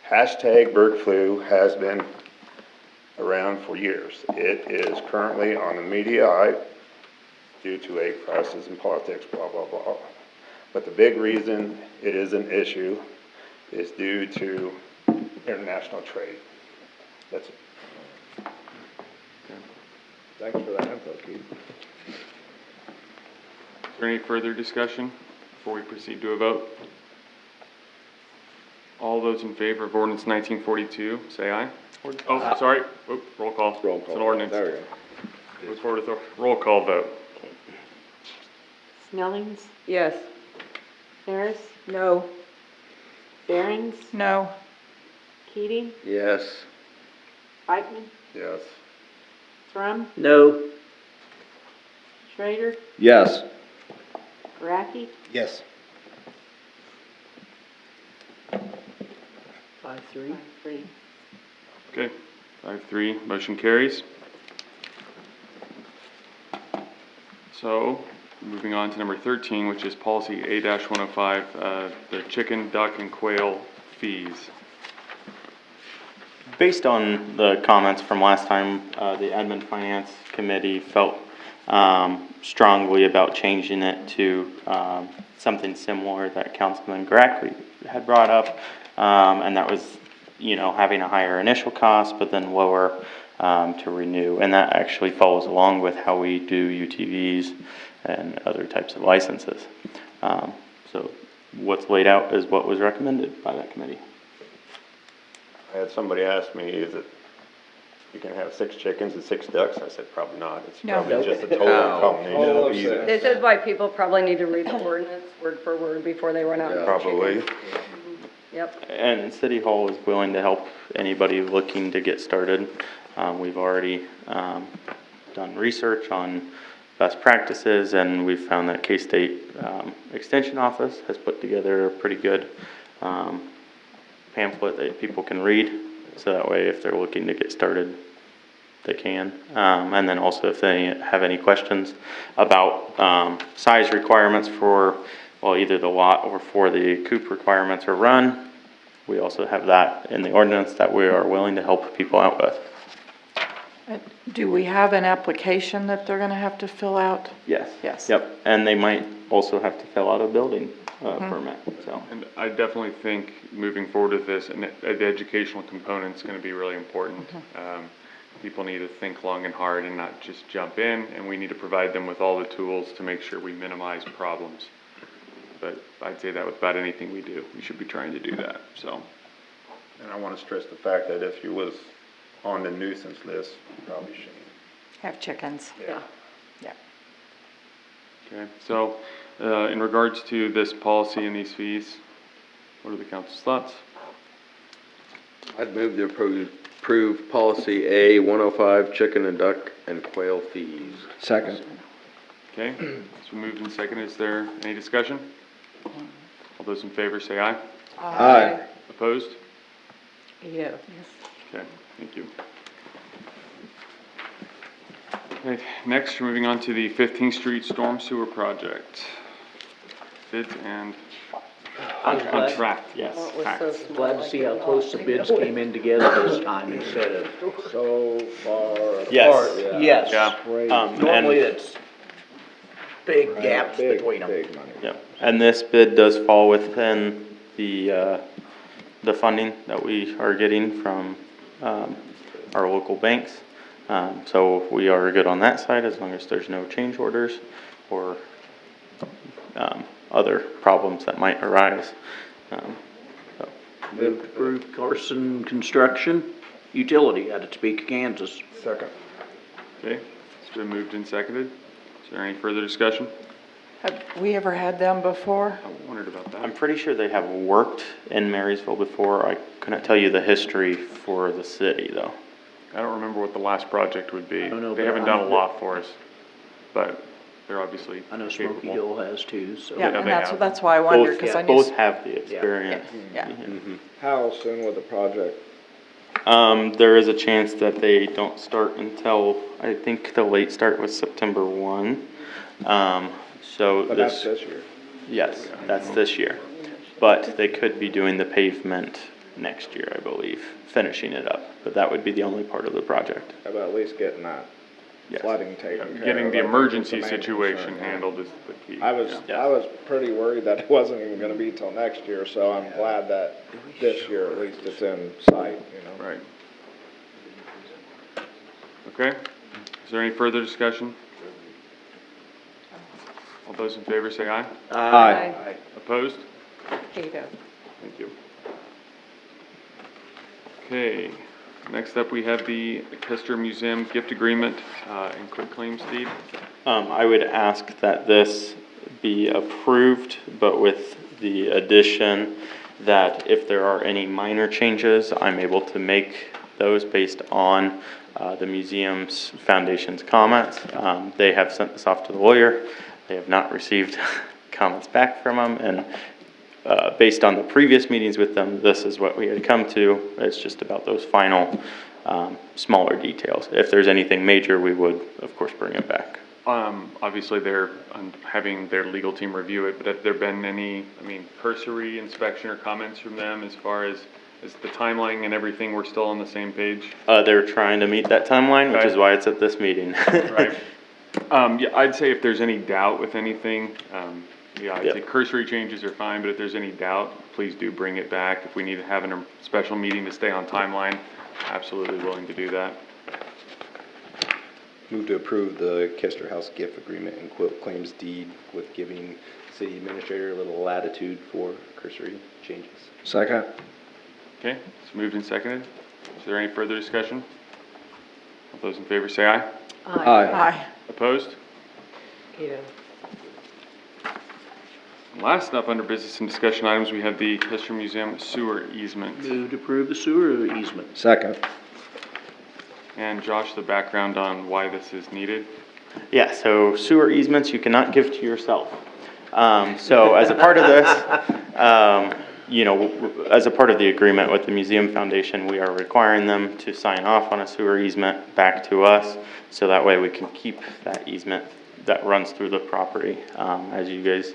Hashtag bird flu has been around for years. It is currently on the media eye due to egg prices and politics, blah, blah, blah. But the big reason it is an issue is due to international trade. That's it. Thanks for that info, Keith. Is there any further discussion before we proceed to a vote? All those in favor of ordinance 1942, say aye. Oh, sorry. Oop, roll call. Roll It's call. an ordinance. There we go. Move forward with a roll call vote. Snellings, Yes. Harris, No. Behrens, no. Keating, Yes. Eichmann, Yes. Thrum, No. Schrader, Yes. Brackey, Yes. 5-3. 5-3. Okay, 5-3, motion carries. So, moving on to number 13, which is policy A-105, the chicken, duck, and quail fees. Based on the comments from last time, the Admin Finance Committee felt strongly about changing it to something similar that Councilman Grack had brought up, and that was, having a higher initial cost, but then lower to renew. And that actually follows along with how we do UTVs and other types of licenses. So what's laid out is what was recommended by that committee. I had somebody ask me, is it, you can have 6 chickens and 6 ducks? I said, probably not. It's No. probably just a total combination of either. This is why people probably need to read the ordinance word for word before they run out and get Probably. chickens. Yep. And City Hall is willing to help anybody looking to get started. We've already done research on best practices, and we've found that K-State Extension Office has put together a pretty good pamphlet that people can read, so that way if they're looking to get started, they can. And then also if they have any questions about size requirements for, well, either the lot or for the coop requirements or run, we also have that in the ordinance that we are willing to help people out with. Do we have an application that they're gonna have to fill out? Yes. Yes. Yep, and they might also have to fill out a building permit, so. And I definitely think moving forward with this, and the educational component is going to be really important. People need to think long and hard and not just jump in, and we need to provide them with all the tools to make sure we minimize problems. But I'd say that with about anything we do, we should be trying to do that, so. And I want to stress the fact that if you was on the nuisance list, you probably shouldn't. Have chickens. Yeah. Yeah. Okay, so in regards to this policy and these fees, what are the council's thoughts? I'd move to approve policy A-105, chicken and duck and quail fees. Second. Okay, so moved and seconded. Is there any discussion? All those in favor say aye. Aye. Opposed? Yeah. Okay, thank you. Okay, next, we're moving on to the 15th Street Storm Sewer Project. Bids and contract, yes. Facts. Glad to see how close the bids came in together this time instead of So far Yes. apart, Yes. Yeah. Normally And- it's big gaps Big, between them. big money. Yep, and this bid does fall within the funding that we are getting from, our local banks. So we are good on that side as long as there's no change orders or, other problems that might arise. So, Move to approve Carson Construction Utility out of Topeka, Kansas. Second. Okay, it's been moved and seconded. Is there any further discussion? Have we ever had them before? I wondered about I'm that. pretty sure they have worked in Marysville before. I couldn't tell you the history for the city though. I don't remember what the last project would be. don't know, They but haven't done a I'm- lot for us, but they're obviously I know Smoky capable. Hill has too, so. Yeah, Yeah, and they that's, have. that's why I wondered, Both, because I knew. both have the experience. Yeah. How soon will the project? There is a chance that they don't start until, I think the late start was September 1. So But that's this year. yes, that's this year. But they could be doing the pavement next year, I believe, finishing it up. But that would be the only part of the project. How about at least getting that Yes. flooding taken care of? Getting the I think emergency is the main situation concern, yeah. handled is the key. I was pretty worried that it wasn't even gonna be till next year, so I'm glad that this year at least it's in sight, you know? Right. Okay, is there any further discussion? All those in favor say aye. Aye. Opposed? Ada. Thank you. Okay, next up we have the Custer Museum gift agreement and quitclaim deed. I would ask that this be approved, but with the addition that if there are any minor changes, I'm able to make those based on the museum's foundation's comments. They have sent this off to the lawyer. They have not received comments back from them, and based on the previous meetings with them, this is what we had come to. It's just about those final smaller details. If there's anything major, we would, of course, bring it back. Obviously they're having their legal team review it, but have there been any, cursory inspection or comments from them as far as the timeline and everything, we're still on the same page? They're trying to meet that timeline, which Okay. is why it's at this meeting. Right. Yeah, I'd say if there's any doubt with anything, I'd Yep. say cursory changes are fine, but if there's any doubt, please do bring it back. If we need to have a special meeting to stay on timeline, absolutely willing to do that. Move to approve the Kester House gift agreement and quit claims deed with giving city administrator a little latitude for cursory changes. Second. Okay, it's moved and seconded. Is there any further discussion? All those in favor say aye. Aye. Opposed? Ada. And last up under business and discussion items, we have the Custer Museum sewer easement. Move to approve the sewer easement. Second. And Josh, the background on why this is needed? Yeah, so sewer easements you cannot give to yourself. So as a part of this, as a part of the agreement with the Museum Foundation, we are requiring them to sign off on a sewer easement back to us, so that way we can keep that easement that runs through the property. As you guys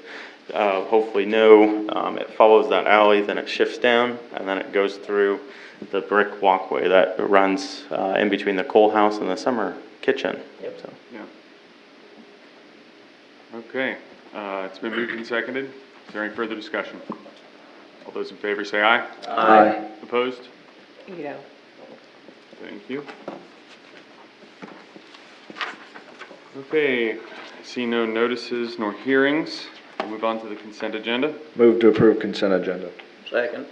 hopefully know, it follows that alley, then it shifts down, and then it goes through the brick walkway that runs in between the coal house and the summer kitchen. Yep. So. Yeah. Okay, it's been moved and seconded. Is there any further discussion? All those in favor say aye. Aye. Opposed? Ada. Thank you. Okay, see no notices nor hearings. We'll move on to the consent agenda. Move to approve consent agenda. Second.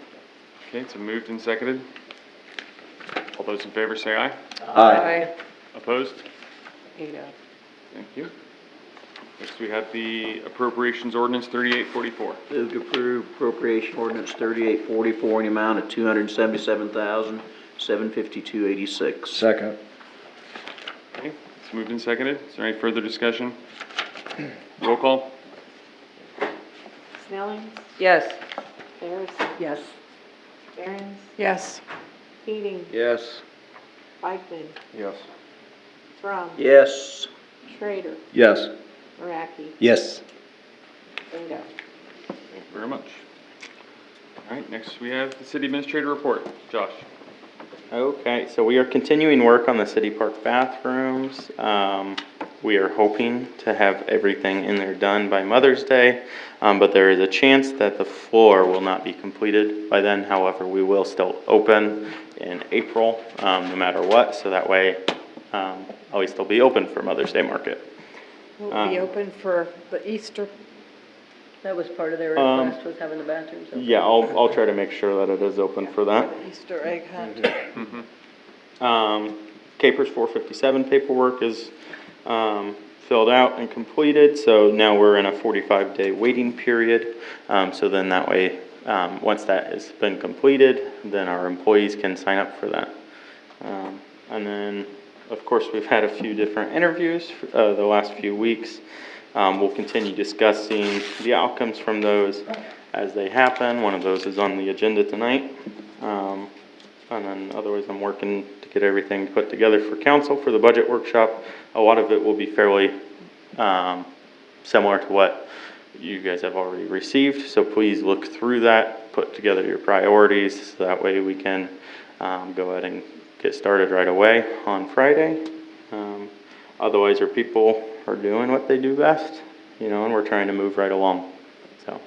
Okay, it's moved and seconded. All those in favor say aye. Aye. Opposed? Ada. Thank you. Next, we have the appropriations ordinance 3844. Move to approve appropriation ordinance 3844 in the amount of $277,752.86. Second. Okay, it's moved and seconded. Is there any further discussion? Roll call? Snellings, Yes. Harris, Yes. Aaron's, Yes. Keating, Yes. Eichmann, Yes. Crum, Yes. Schrader, Yes. Maraki, Yes. Ado. Thank you very much. All right, next we have the city administrator report. Josh? Okay, so we are continuing work on the city park bathrooms. We are hoping to have everything in there done by Mother's Day, but there is a chance that the floor will not be completed by then. However, we will still open in April, no matter what, so that way, I'll still be open for Mother's Day market. Will it be open for the Easter? That was part of their request, was having the bathrooms open. Yeah, I'll try to make sure that it is open for that. Easter egg hunt. Capers 457 paperwork is filled out and completed, so now we're in a 45-day waiting period. So then that way, once that has been completed, then our employees can sign up for that. And then, of course, we've had a few different interviews the last few weeks. We'll continue discussing the outcomes from those as they happen. One of those is on the agenda tonight. And then otherwise I'm working to get everything put together for council for the budget workshop. A lot of it will be fairly similar to what you guys have already received. So please look through that, put together your priorities. So that way we can go ahead and get started right away on Friday. Otherwise our people are doing what they do best, and we're trying to move right along, so.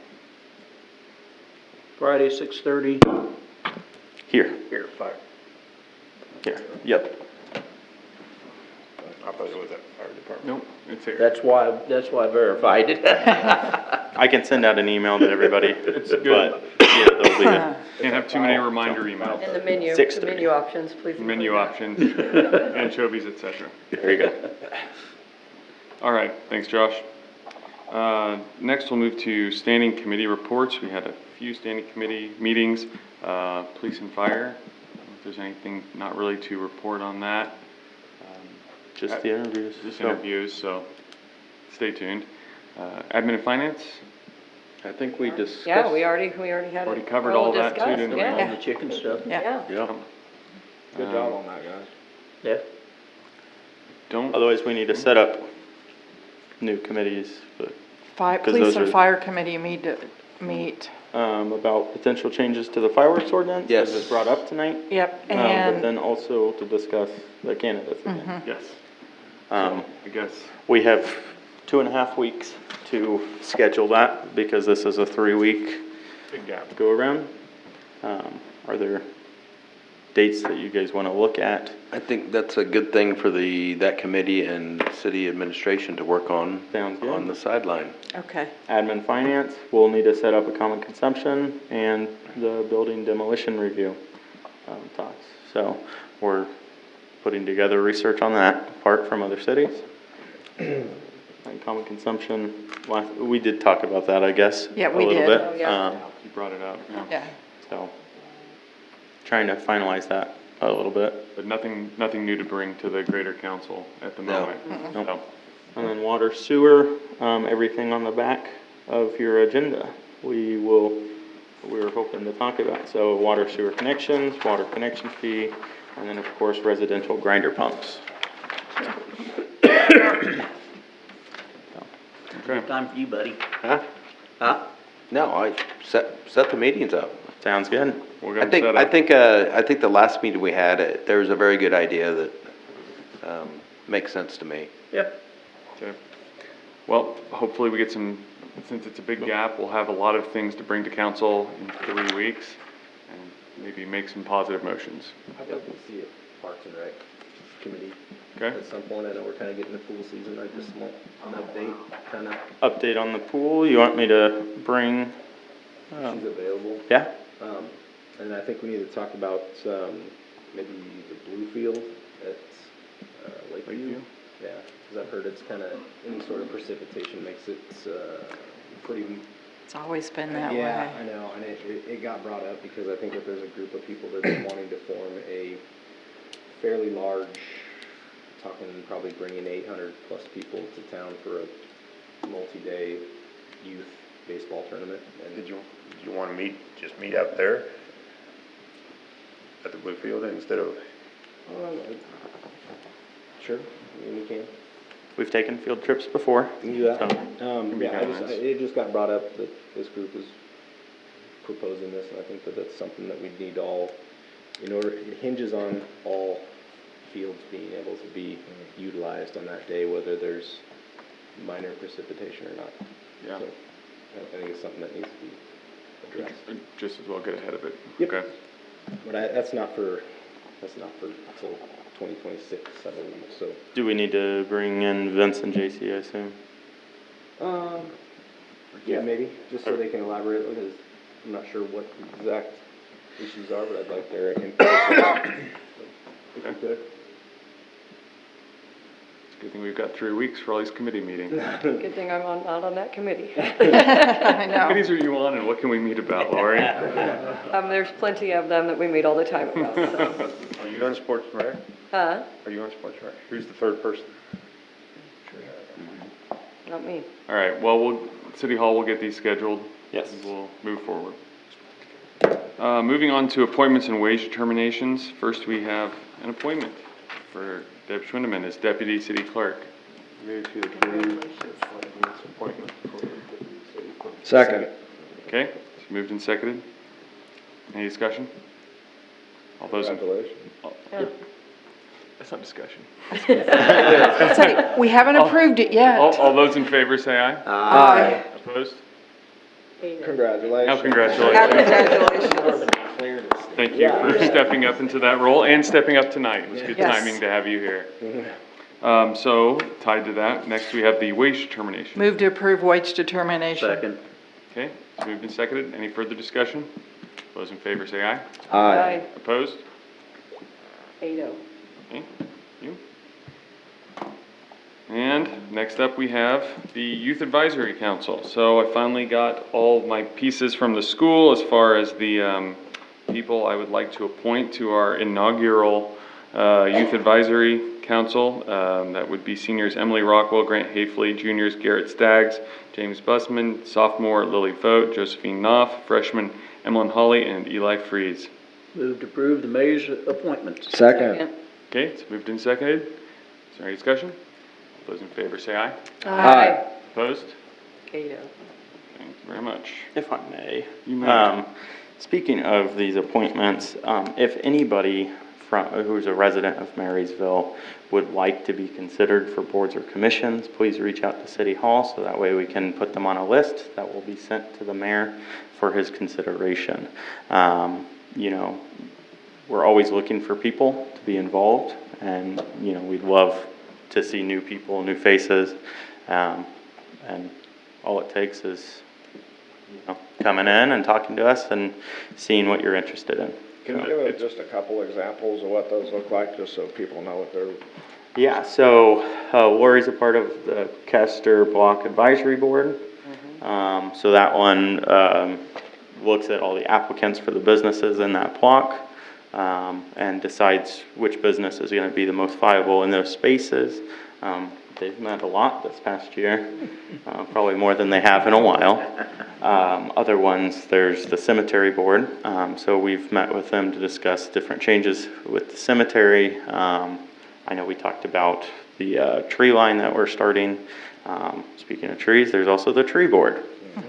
Friday, 6:30. Here, Here, fire. yep. I thought it was at fire department. Nope, it's here. That's why I verified it. I can send out an email to everybody. It's good. But, yeah, there'll be Can't have too many reminder emails. And the menu, 6:30. the menu options, please. include Menu that. options, anchovies, etc. There you go. All right, thanks, Josh. Next, we'll move to standing committee reports. We had a few standing committee meetings. Police and fire, if there's anything not really to report on that. Just the interviews. Just interviews, so stay tuned. Admin and finance, I think we discussed. Yeah, we already had it. already covered all that too, discussed, didn't we? yeah. On the chicken stuff. Yeah. Yeah. Good job on that, guys. Yeah. Don't, Otherwise, we need to set up new committees, but, Police those and are- fire committee meet. about potential changes to the fireworks ordinance. Yes. As was brought up tonight. Yep, But and, then also to discuss the candidates again. yes, Um, I guess, we have 2.5 weeks to schedule that because this is a 3-week big gap. go around. Are there dates that you guys want to look at? I think that's a good thing for that committee and city administration to work on. Sounds good. On the sideline. okay. Admin finance, we'll need to set up a common consumption and the building demolition review thoughts. So we're putting together research on that, apart from other cities. And common consumption, we did talk about that, I guess. Yeah, we A little did. bit. Oh, yeah. You brought it up, yeah. Yeah. So, trying to finalize that a little bit. But nothing new to bring to the greater council at the No. moment. Nope. So, And then water, sewer, everything on the back of your agenda, we were hoping to talk about. So water, sewer connections, water connection fee, and then of course residential grinder pumps. okay. Time for you, buddy. Huh? Huh? No, I set the meetings up. Sounds good. We're I gonna set up. think the last meeting we had, there was a very good idea that, makes sense to me. Yeah. Okay. Well, hopefully we get some, since it's a big gap, we'll have a lot of things to bring to council in 3 weeks and maybe make some positive motions. I'd like to see it Parks and Rec committee Okay? at some point. I know we're kind of getting the pool season. I just want an update, kind of, Update on the pool, you want me to bring, she's available. yeah? And I think we need to talk about, maybe the blue field at, Lakeview. Yeah, because I've heard it's kind of, any sort of precipitation makes it, pretty. It's always been that way. Yeah, I know, and it got brought up because I think that there's a group of people that are wanting to form a fairly large, talking probably bringing 800 plus people to town for a multi-day youth baseball tournament. And Did you want to just meet up there at the blue field instead of? Sure, we can. We've taken field trips before. We can do that. so- Yeah, it just got brought up that this group is proposing this, and I think that that's something that we need to all, it hinges on all fields being able to be utilized on that day, whether there's minor precipitation or not. Yeah. So, I think it's something that needs to be addressed. Just as well get ahead of it. Yep. Okay. But that's not for until 2026, I believe, so. Do we need to bring in Vince and JC, I assume? Yeah, maybe, just so they can elaborate, because I'm not sure what the exact issues are, but I'd like their input. If we could. It's a good thing we've got 3 weeks for all these committee meetings. Good thing I'm not on that committee. I know. Committees are you on and what can we meet about, Lori? There's plenty of them that we meet all the time about, so. Are you on sports and rec? Huh? Are you on sports and rec? Who's the third person? Not me. All right, well, City Hall will get these scheduled. Yes. And we'll move forward. Moving on to appointments and wage determinations. First, we have an appointment for Deb Schwindeman as Deputy City Clerk. Move to approve this appointment for deputy city clerk. Second. Okay, it's moved and seconded. Any discussion? All those in... Yeah. That's not discussion. We haven't approved it yet. All those in favor say aye. Aye. Opposed? Congratulations. Oh, congratulations. Congratulations. Thank you for stepping up into that role and stepping up tonight. It was good Yes. timing to have you here. So, tied to that, next we have the wage determination. Move to approve wage determination. Second. Okay, it's moved and seconded. Any further discussion? Those in favor say aye. Aye. Opposed? 8-0. Okay, you. And next up, we have the Youth Advisory Council. So I finally got all of my pieces from the school as far as the people I would like to appoint to our inaugural Youth Advisory Council. That would be seniors Emily Rockwell, Grant Hafley, juniors Garrett Staggs, James Busman, sophomore Lily Vogt, Josephine Knopf, freshman Emlyn Hawley, and Eli Freeze. Move to approve the mayor's appointments. Second. Okay, it's moved and seconded. Is there any discussion? Those in favor say aye. Aye. Opposed? 8-0. Thank you very much. If I may. You may. Speaking of these appointments, if anybody who's a resident of Marysville would like to be considered for boards or commissions, please reach out to City Hall so that way we can put them on a list that will be sent to the mayor for his consideration. We're always looking for people to be involved, and, we'd love to see new people, new faces, and all it takes is, coming in and talking to us and seeing what you're interested in. Can you give us just a couple examples of what those look like, just so people know what they're... Yeah, so Lori's a part of the Kester Block Advisory Board. So that one looks at all the applicants for the businesses in that block and decides which business is going to be the most viable in those spaces. They've met a lot this past year, probably more than they have in a while. Other ones, there's the cemetery board. So we've met with them to discuss different changes with the cemetery. I know we talked about the tree line that we're starting. Speaking of trees, there's also the tree board.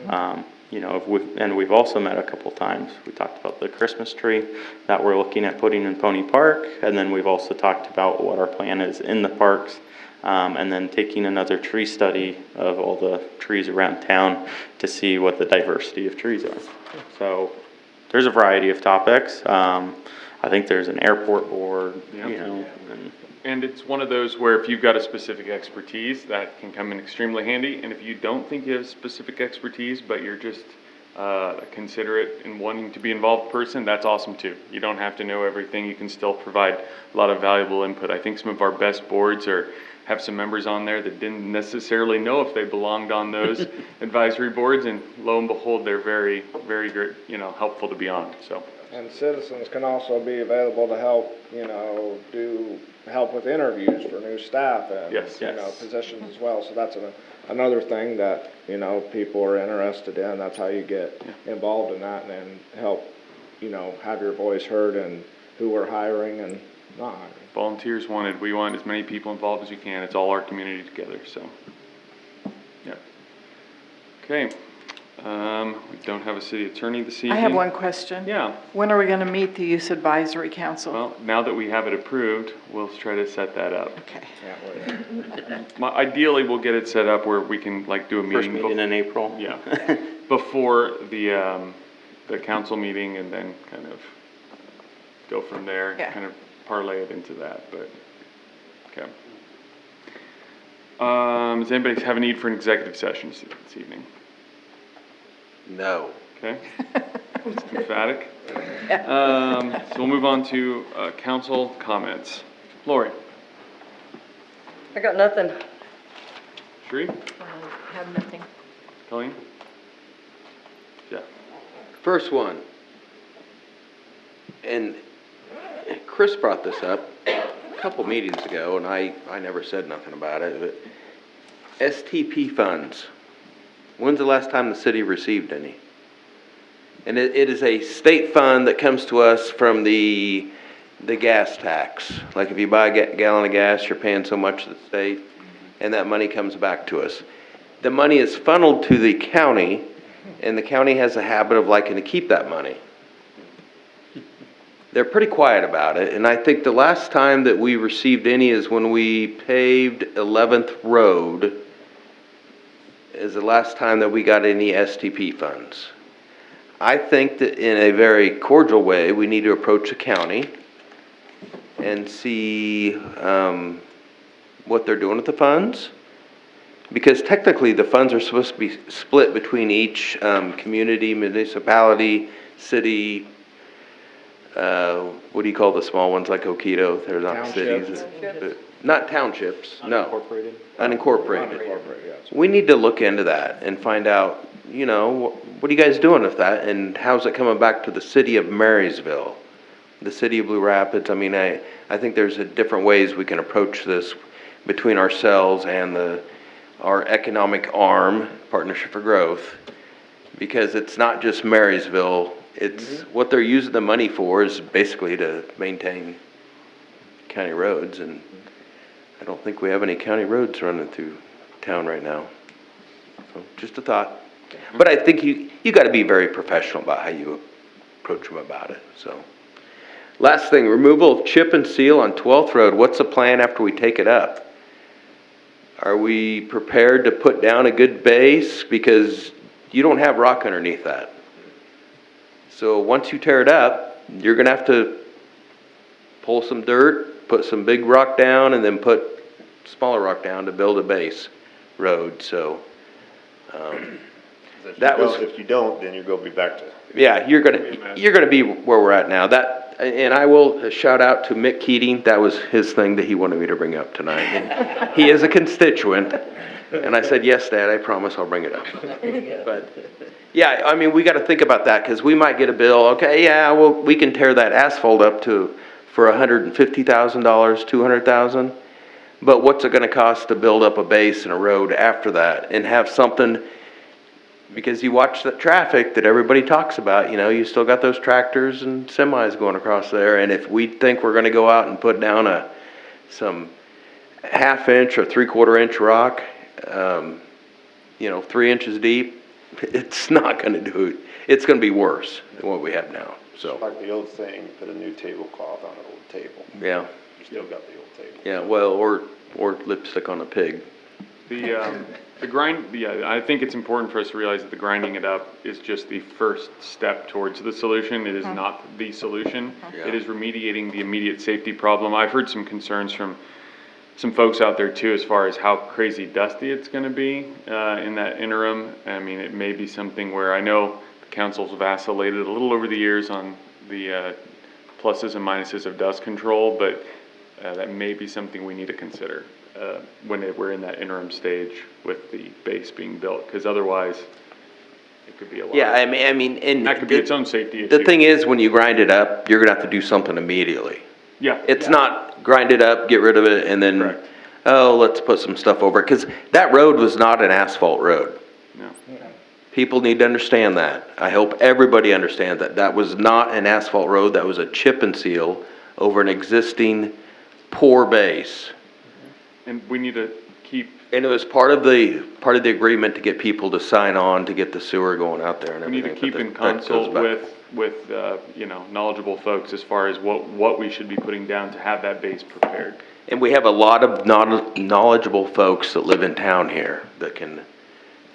And we've also met a couple times. We talked about the Christmas tree that we're looking at putting in Pony Park. And then we've also talked about what our plan is in the parks. And then taking another tree study of all the trees around town to see what the diversity of trees are. So there's a variety of topics. I think there's an airport board, And it's one of those where if you've got a specific expertise, that can come in extremely handy. And if you don't think you have specific expertise, but you're just a considerate and wanting to be involved person, that's awesome too. You don't have to know everything. You can still provide a lot of valuable input. I think some of our best boards have some members on there that didn't necessarily know if they belonged on those advisory boards, and lo and behold, they're very, very good, helpful to be on. So. And citizens can also be available to help, help with interviews for new staff and, positions as well. So that's another thing that, people are interested in. That's how you get involved in that and then help, have your voice heard and who we're hiring and No, Volunteers wanted, we want as many people involved as we can. It's all our community together, so. Yeah. Okay. We don't have a city attorney this evening. I have one question. Yeah. When are we going to meet the Use Advisory Council? Well, now that we have it approved, we'll try to set that up. Okay. Ideally, we'll get it set up where we can like do a First meeting. meeting in April. Yeah. Before the council meeting, and then kind of go from there. Yeah. Kind of parlay it into that, but, okay. Does anybody have a need for an executive session this evening? No. Okay. Emphatic. So we'll move on to council comments. Lori? I got nothing. Sheree? I have nothing. Colleen? Jeff? First one, and Chris brought this up a couple meetings ago, and I never said nothing about it, but STP funds. When's the last time the city received any? And it is a state fund that comes to us from the gas tax. Like if you buy a gallon of gas, you're paying so much to the state, and that money comes back to us. The money is funneled to the county, and the county has a habit of liking to keep that money. They're pretty quiet about it, and I think the last time that we received any is when we paved 11th Road, is the last time that we got any STP funds. I think that in a very cordial way, we need to approach the county and see what they're doing with the funds. Because technically, the funds are supposed to be split between each community, municipality, city, what do you call the small ones like Oquito? They're not cities. Not townships, no. Unincorporated? Unincorporated. We need to look into that and find out, you know, what are you guys doing with that? And how's it coming back to the city of Marysville? The city of Blue Rapids? I mean, I think there's different ways we can approach this between ourselves and our economic arm, Partnership for Growth, because it's not just Marysville. It's what they're using the money for is basically to maintain county roads, and I don't think we have any county roads running through town right now. So just a thought. But I think you got to be very professional about how you approach them about it. So last thing, removal of chip and seal on 12th Road. What's the plan after we take it up? Are we prepared to put down a good base? Because you don't have rock underneath that. So once you tear it up, you're going to have to pull some dirt, put some big rock down, and then put smaller rock down to build a base road. So that was. If you don't, then you're going to be back to. Yeah, you're gonna be where we're at now. That, and I will shout out to Mick Keating. That was his thing that he wanted me to bring up tonight. And he is a constituent, and I said, yes, Dad, I promise I'll bring it up. But yeah, I mean, we got to think about that because we might get a bill. Okay, yeah, well, we can tear that asphalt up for $150,000, $200,000. But what's it going to cost to build up a base and a road after that and have something? Because you watch the traffic that everybody talks about, you know, you still got those tractors and semis going across there. And if we think we're going to go out and put down some 1/2 inch or 3/4 inch rock, 3 inches deep, it's not going to do it. It's going to be worse than what we have now. So Like the old saying, put a new tablecloth on an old table. Yeah. You still got the old table. Yeah, well, or lipstick on a pig. I think it's important for us to realize that the grinding it up is just the first step towards the solution. It is not the solution. Yeah. It is remediating the immediate safety problem. I've heard some concerns from some folks out there too, as far as how crazy dusty it's gonna be, in that interim. I mean, it may be something where I know the council's vacillated a little over the years on the, pluses and minuses of dust control, but, that may be something we need to consider. When we're in that interim stage with the base being built, because otherwise it could be a lot. Yeah, I mean, and that could be its own safety issue. The thing is, when you grind it up, you're gonna have to do something immediately. Yeah. It's not grind it up, get rid of it, and then, let's put some stuff over it, because that road was not an asphalt road. No. People need to understand that. I hope everybody understands that. That was not an asphalt road, that was a chip and seal over an existing poor base. And we need to keep, And it was part of the agreement to get people to sign on, to get the sewer going out there and we need everything. to keep in but that goes consult back. with, you know, knowledgeable folks as far as what we should be putting down to have that base prepared. And we have a lot of knowledgeable folks that live in town here that can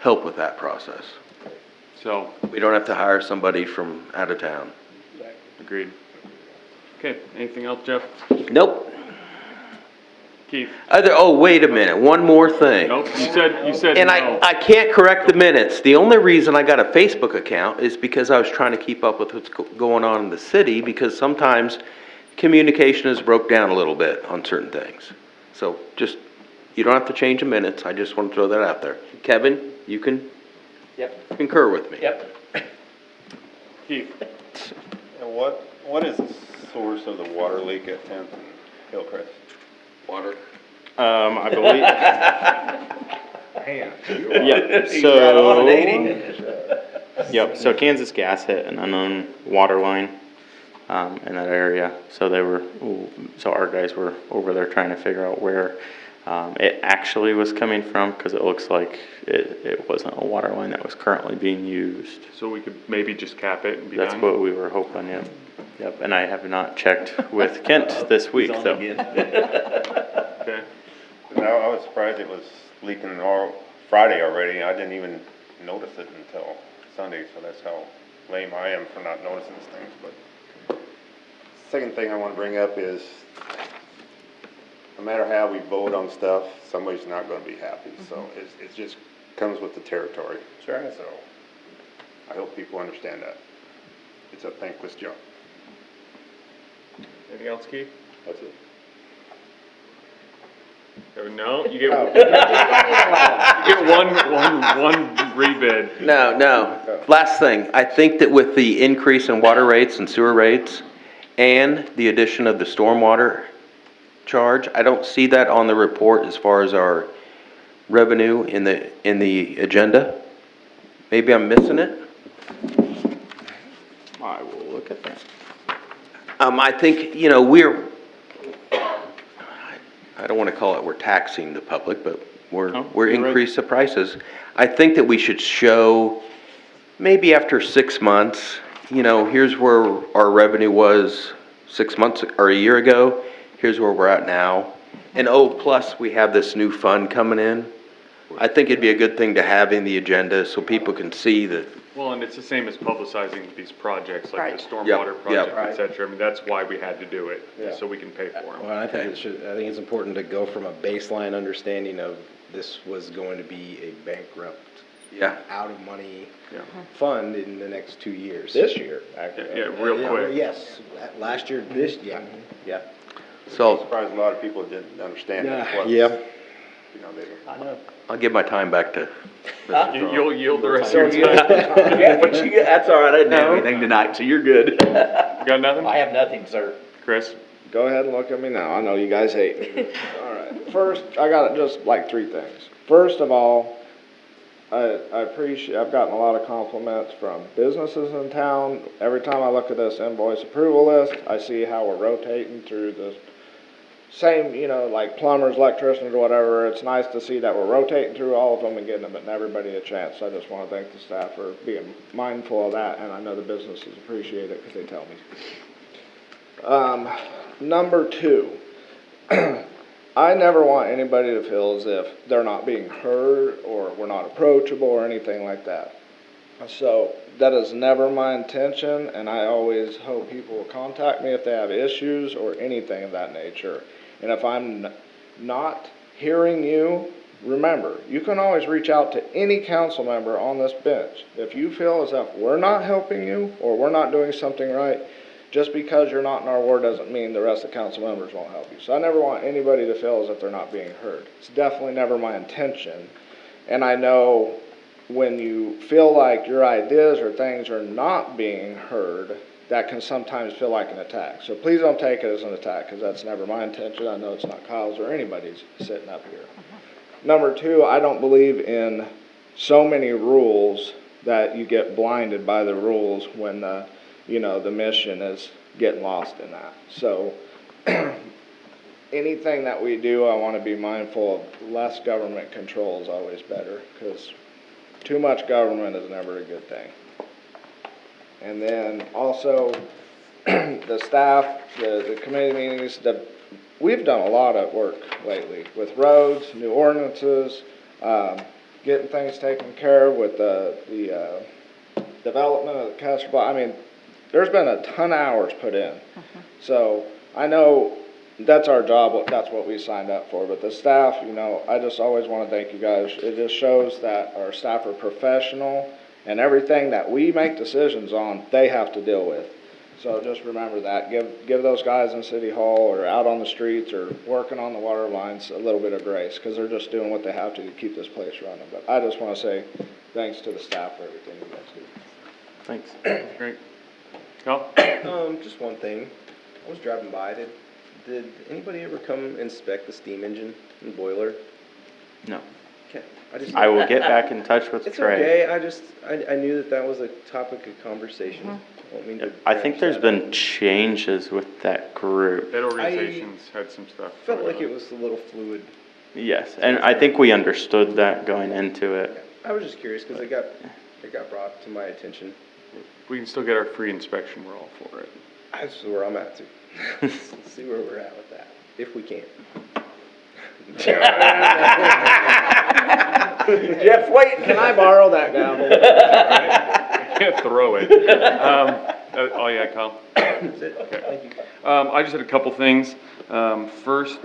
help with that process. So. We don't have to hire somebody from out of town. Agreed. Okay, anything else, Jeff? Nope. Keith? Wait a minute, one more thing. Nope, you said And no. I can't correct the minutes. The only reason I got a Facebook account is because I was trying to keep up with what's going on in the city, because sometimes communication is broke down a little bit on certain things. So just, you don't have to change the minutes, I just want to throw that out there. Kevin, you can concur with me. Yep. Keith? And what is the source of the water leak at 10th and Hillcrest? Water. I believe. Man. Yep, so Kansas Gas hit an unknown water line, in that area. So so our guys were over there trying to figure out where, it actually was coming from, cause it looks like it wasn't a water line that was currently being used. So we could maybe just cap it and be done? That's what we were hoping, yep. Yep, and I have not checked with Kent this week, so. Okay. No, I was surprised it was leaking all Friday already. I didn't even notice it until Sunday, so that's how lame I am for not noticing these things. But second thing I want to bring up is, no matter how we vote on stuff, somebody's not going to be happy. So it just comes with the territory. Sure. So I hope people understand that. It's a thankless job. Anything else, Keith? That's it. No, you get, you get one rebid. No. Last thing, I think that with the increase in water rates and sewer rates and the addition of the stormwater charge, I don't see that on the report as far as our revenue in the agenda. Maybe I'm missing it. I will look at that. I think, I don't want to call it we're taxing the public, but we're increasing the prices. I think that we should show, maybe after 6 months, here's where our revenue was 6 months or a year ago, here's where we're at now. And plus we have this new fund coming in. I think it'd be a good thing to have in the agenda so people can see that. Well, and it's the same as publicizing these projects, like the Right. stormwater project, Right. et cetera. I mean, that's why we had to do it, Yeah. so we can pay for them. Well, I think it's important to go from a baseline understanding of this was going to be a bankrupt, out of money fund in the next 2 years. This year, actually. Yeah, real quick. Yes, last year, yeah. So. I'm surprised a lot of people didn't understand that. Yeah. I know. I'll give my time back to You'll yield the rest of your time. That's all right, I didn't have anything tonight, so you're good. You got nothing? I have nothing, sir. Chris? Go ahead and look at me now. I know you guys hate me. All right. First, I got just like 3 things. First of all, I appreciate, I've gotten a lot of compliments from businesses in town. Every time I look at this invoice approval list, I see how we're rotating through the same, like plumbers, electricians, or whatever. It's nice to see that we're rotating through all of them and getting everybody a chance. I just want to thank the staff for being mindful of that, and I know the businesses appreciate it because they tell me. Number 2, I never want anybody to feel as if they're not being heard or we're not approachable or anything like that. So that is never my intention, and I always hope people will contact me if they have issues or anything of that nature. And if I'm not hearing you, remember, you can always reach out to any council member on this bench. If you feel as if we're not helping you or we're not doing something right, just because you're not in our ward doesn't mean the rest of the council members won't help you. So I never want anybody to feel as if they're not being heard. It's definitely never my intention. And I know when you feel like your ideas or things are not being heard, that can sometimes feel like an attack. So please don't take it as an attack, because that's never my intention. I know it's not Kyle's or anybody's sitting up here. Number 2, I don't believe in so many rules that you get blinded by the rules when the mission is getting lost in that. So anything that we do, I want to be mindful of less government control is always better, because too much government is never a good thing. And then also, the staff, the committee meetings, we've done a lot of work lately with roads, new ordinances, getting things taken care of with the development of the Castro Block. I mean, there's been a ton of hours put in. So I know that's our job, that's what we signed up for, but the staff, you know, I just always want to thank you guys. It just shows that our staff are professional, and everything that we make decisions on, they have to deal with. So just remember that. Give those guys in City Hall or out on the streets or working on the water lines a little bit of grace, because they're just doing what they have to keep this place running. But I just want to say thanks to the staff for everything you guys do. Thanks. Great. Kyle? Just one thing. I was driving by, did anybody ever come inspect the steam engine and boiler? No. Okay. I will get back in touch with It's Trey. okay, I knew that was a topic of conversation. Don't mean to I think there's branch that been changes with that group. That organization's had some stuff. Felt like it was a little fluid. Yes, and I think we understood that going into it. I was just curious because it got brought to my attention. We can still get our free inspection, we're all for it. That's where I'm at too. Let's see where we're at with that, if we can. Jeff, wait, can I borrow that gavel? I can't throw it. Oh yeah, Kyle. That's it. Okay. Thank you. I just had a couple things. First,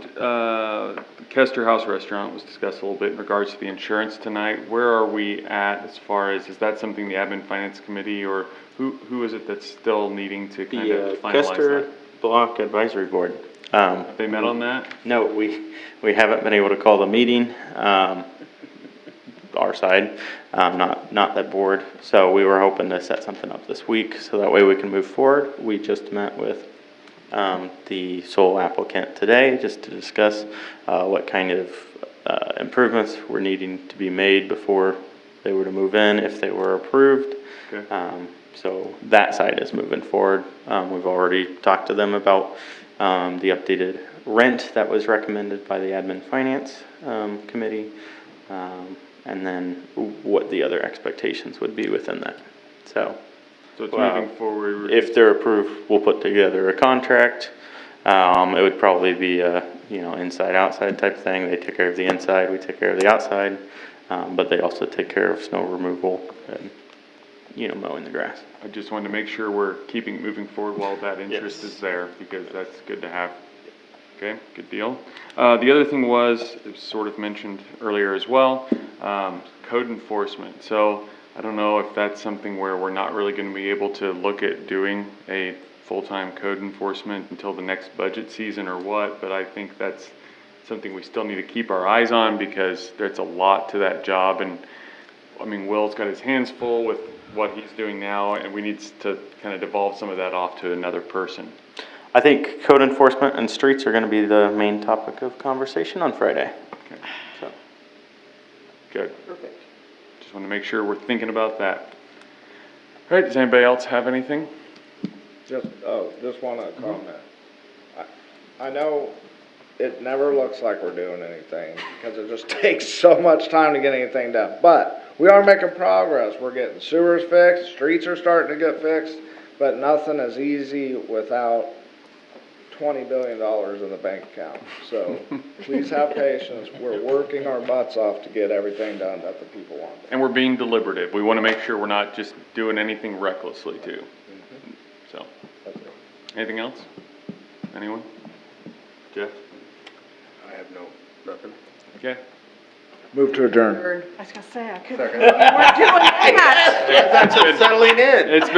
Kester House Restaurant was discussed a little bit in regards to the insurance tonight. Where are we at as far as, is that something the Admin Finance Committee, or who is it that's still needing to kind of finalize Kester that? Block Advisory Board. Have they met on that? No, we haven't been able to call the meeting, our side, not that board. So we were hoping to set something up this week, so that way we can move forward. We just met with the sole applicant today, just to discuss what kind of improvements were needing to be made before they were to move in, if they were approved. Okay. So that side is moving forward. We've already talked to them about the updated rent that was recommended by the Admin Finance Committee, and then what the other expectations would be within that. So it's moving forward. If they're approved, we'll put together a contract. It would probably be a, inside-outside type thing. They take care of the inside, we take care of the outside, but they also take care of snow removal and, mowing the grass. I just wanted to make sure we're moving forward while that interest is there, because that's good to have. Okay, good deal. The other thing was, it was sort of mentioned earlier as well, code enforcement. So I don't know if that's something where we're not really going to be able to look at doing a full-time code enforcement until the next budget season or what, but I think that's something we still need to keep our eyes on, because there's a lot to that job. And I mean, Will's got his hands full with what he's doing now, and we need to kind of devolve some of that off to another person. I think code enforcement and streets are going to be the main topic of conversation on Friday. Okay. So. Good. Perfect. Just want to make sure we're thinking about that. All right, does anybody else have anything? Just want to comment. I know it never looks like we're doing anything, because it just takes so much time to get anything done. But we are making progress. We're getting sewers fixed, streets are starting to get fixed, but nothing is easy without $20 billion in the bank account. So please have patience. We're working our butts off to get everything done that the people want. And we're being deliberative. We want to make sure we're not just doing anything recklessly too. So, anything else? Anyone? Jeff? I have nothing. Okay. Move to adjourn. I was gonna say, I couldn't believe we weren't doing that. That's what's settling in. It's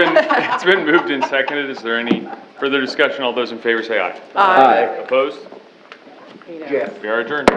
been moved and seconded. Is there any further discussion? All those in favor say aye. Aye. Opposed? Jeff. We are adjourned.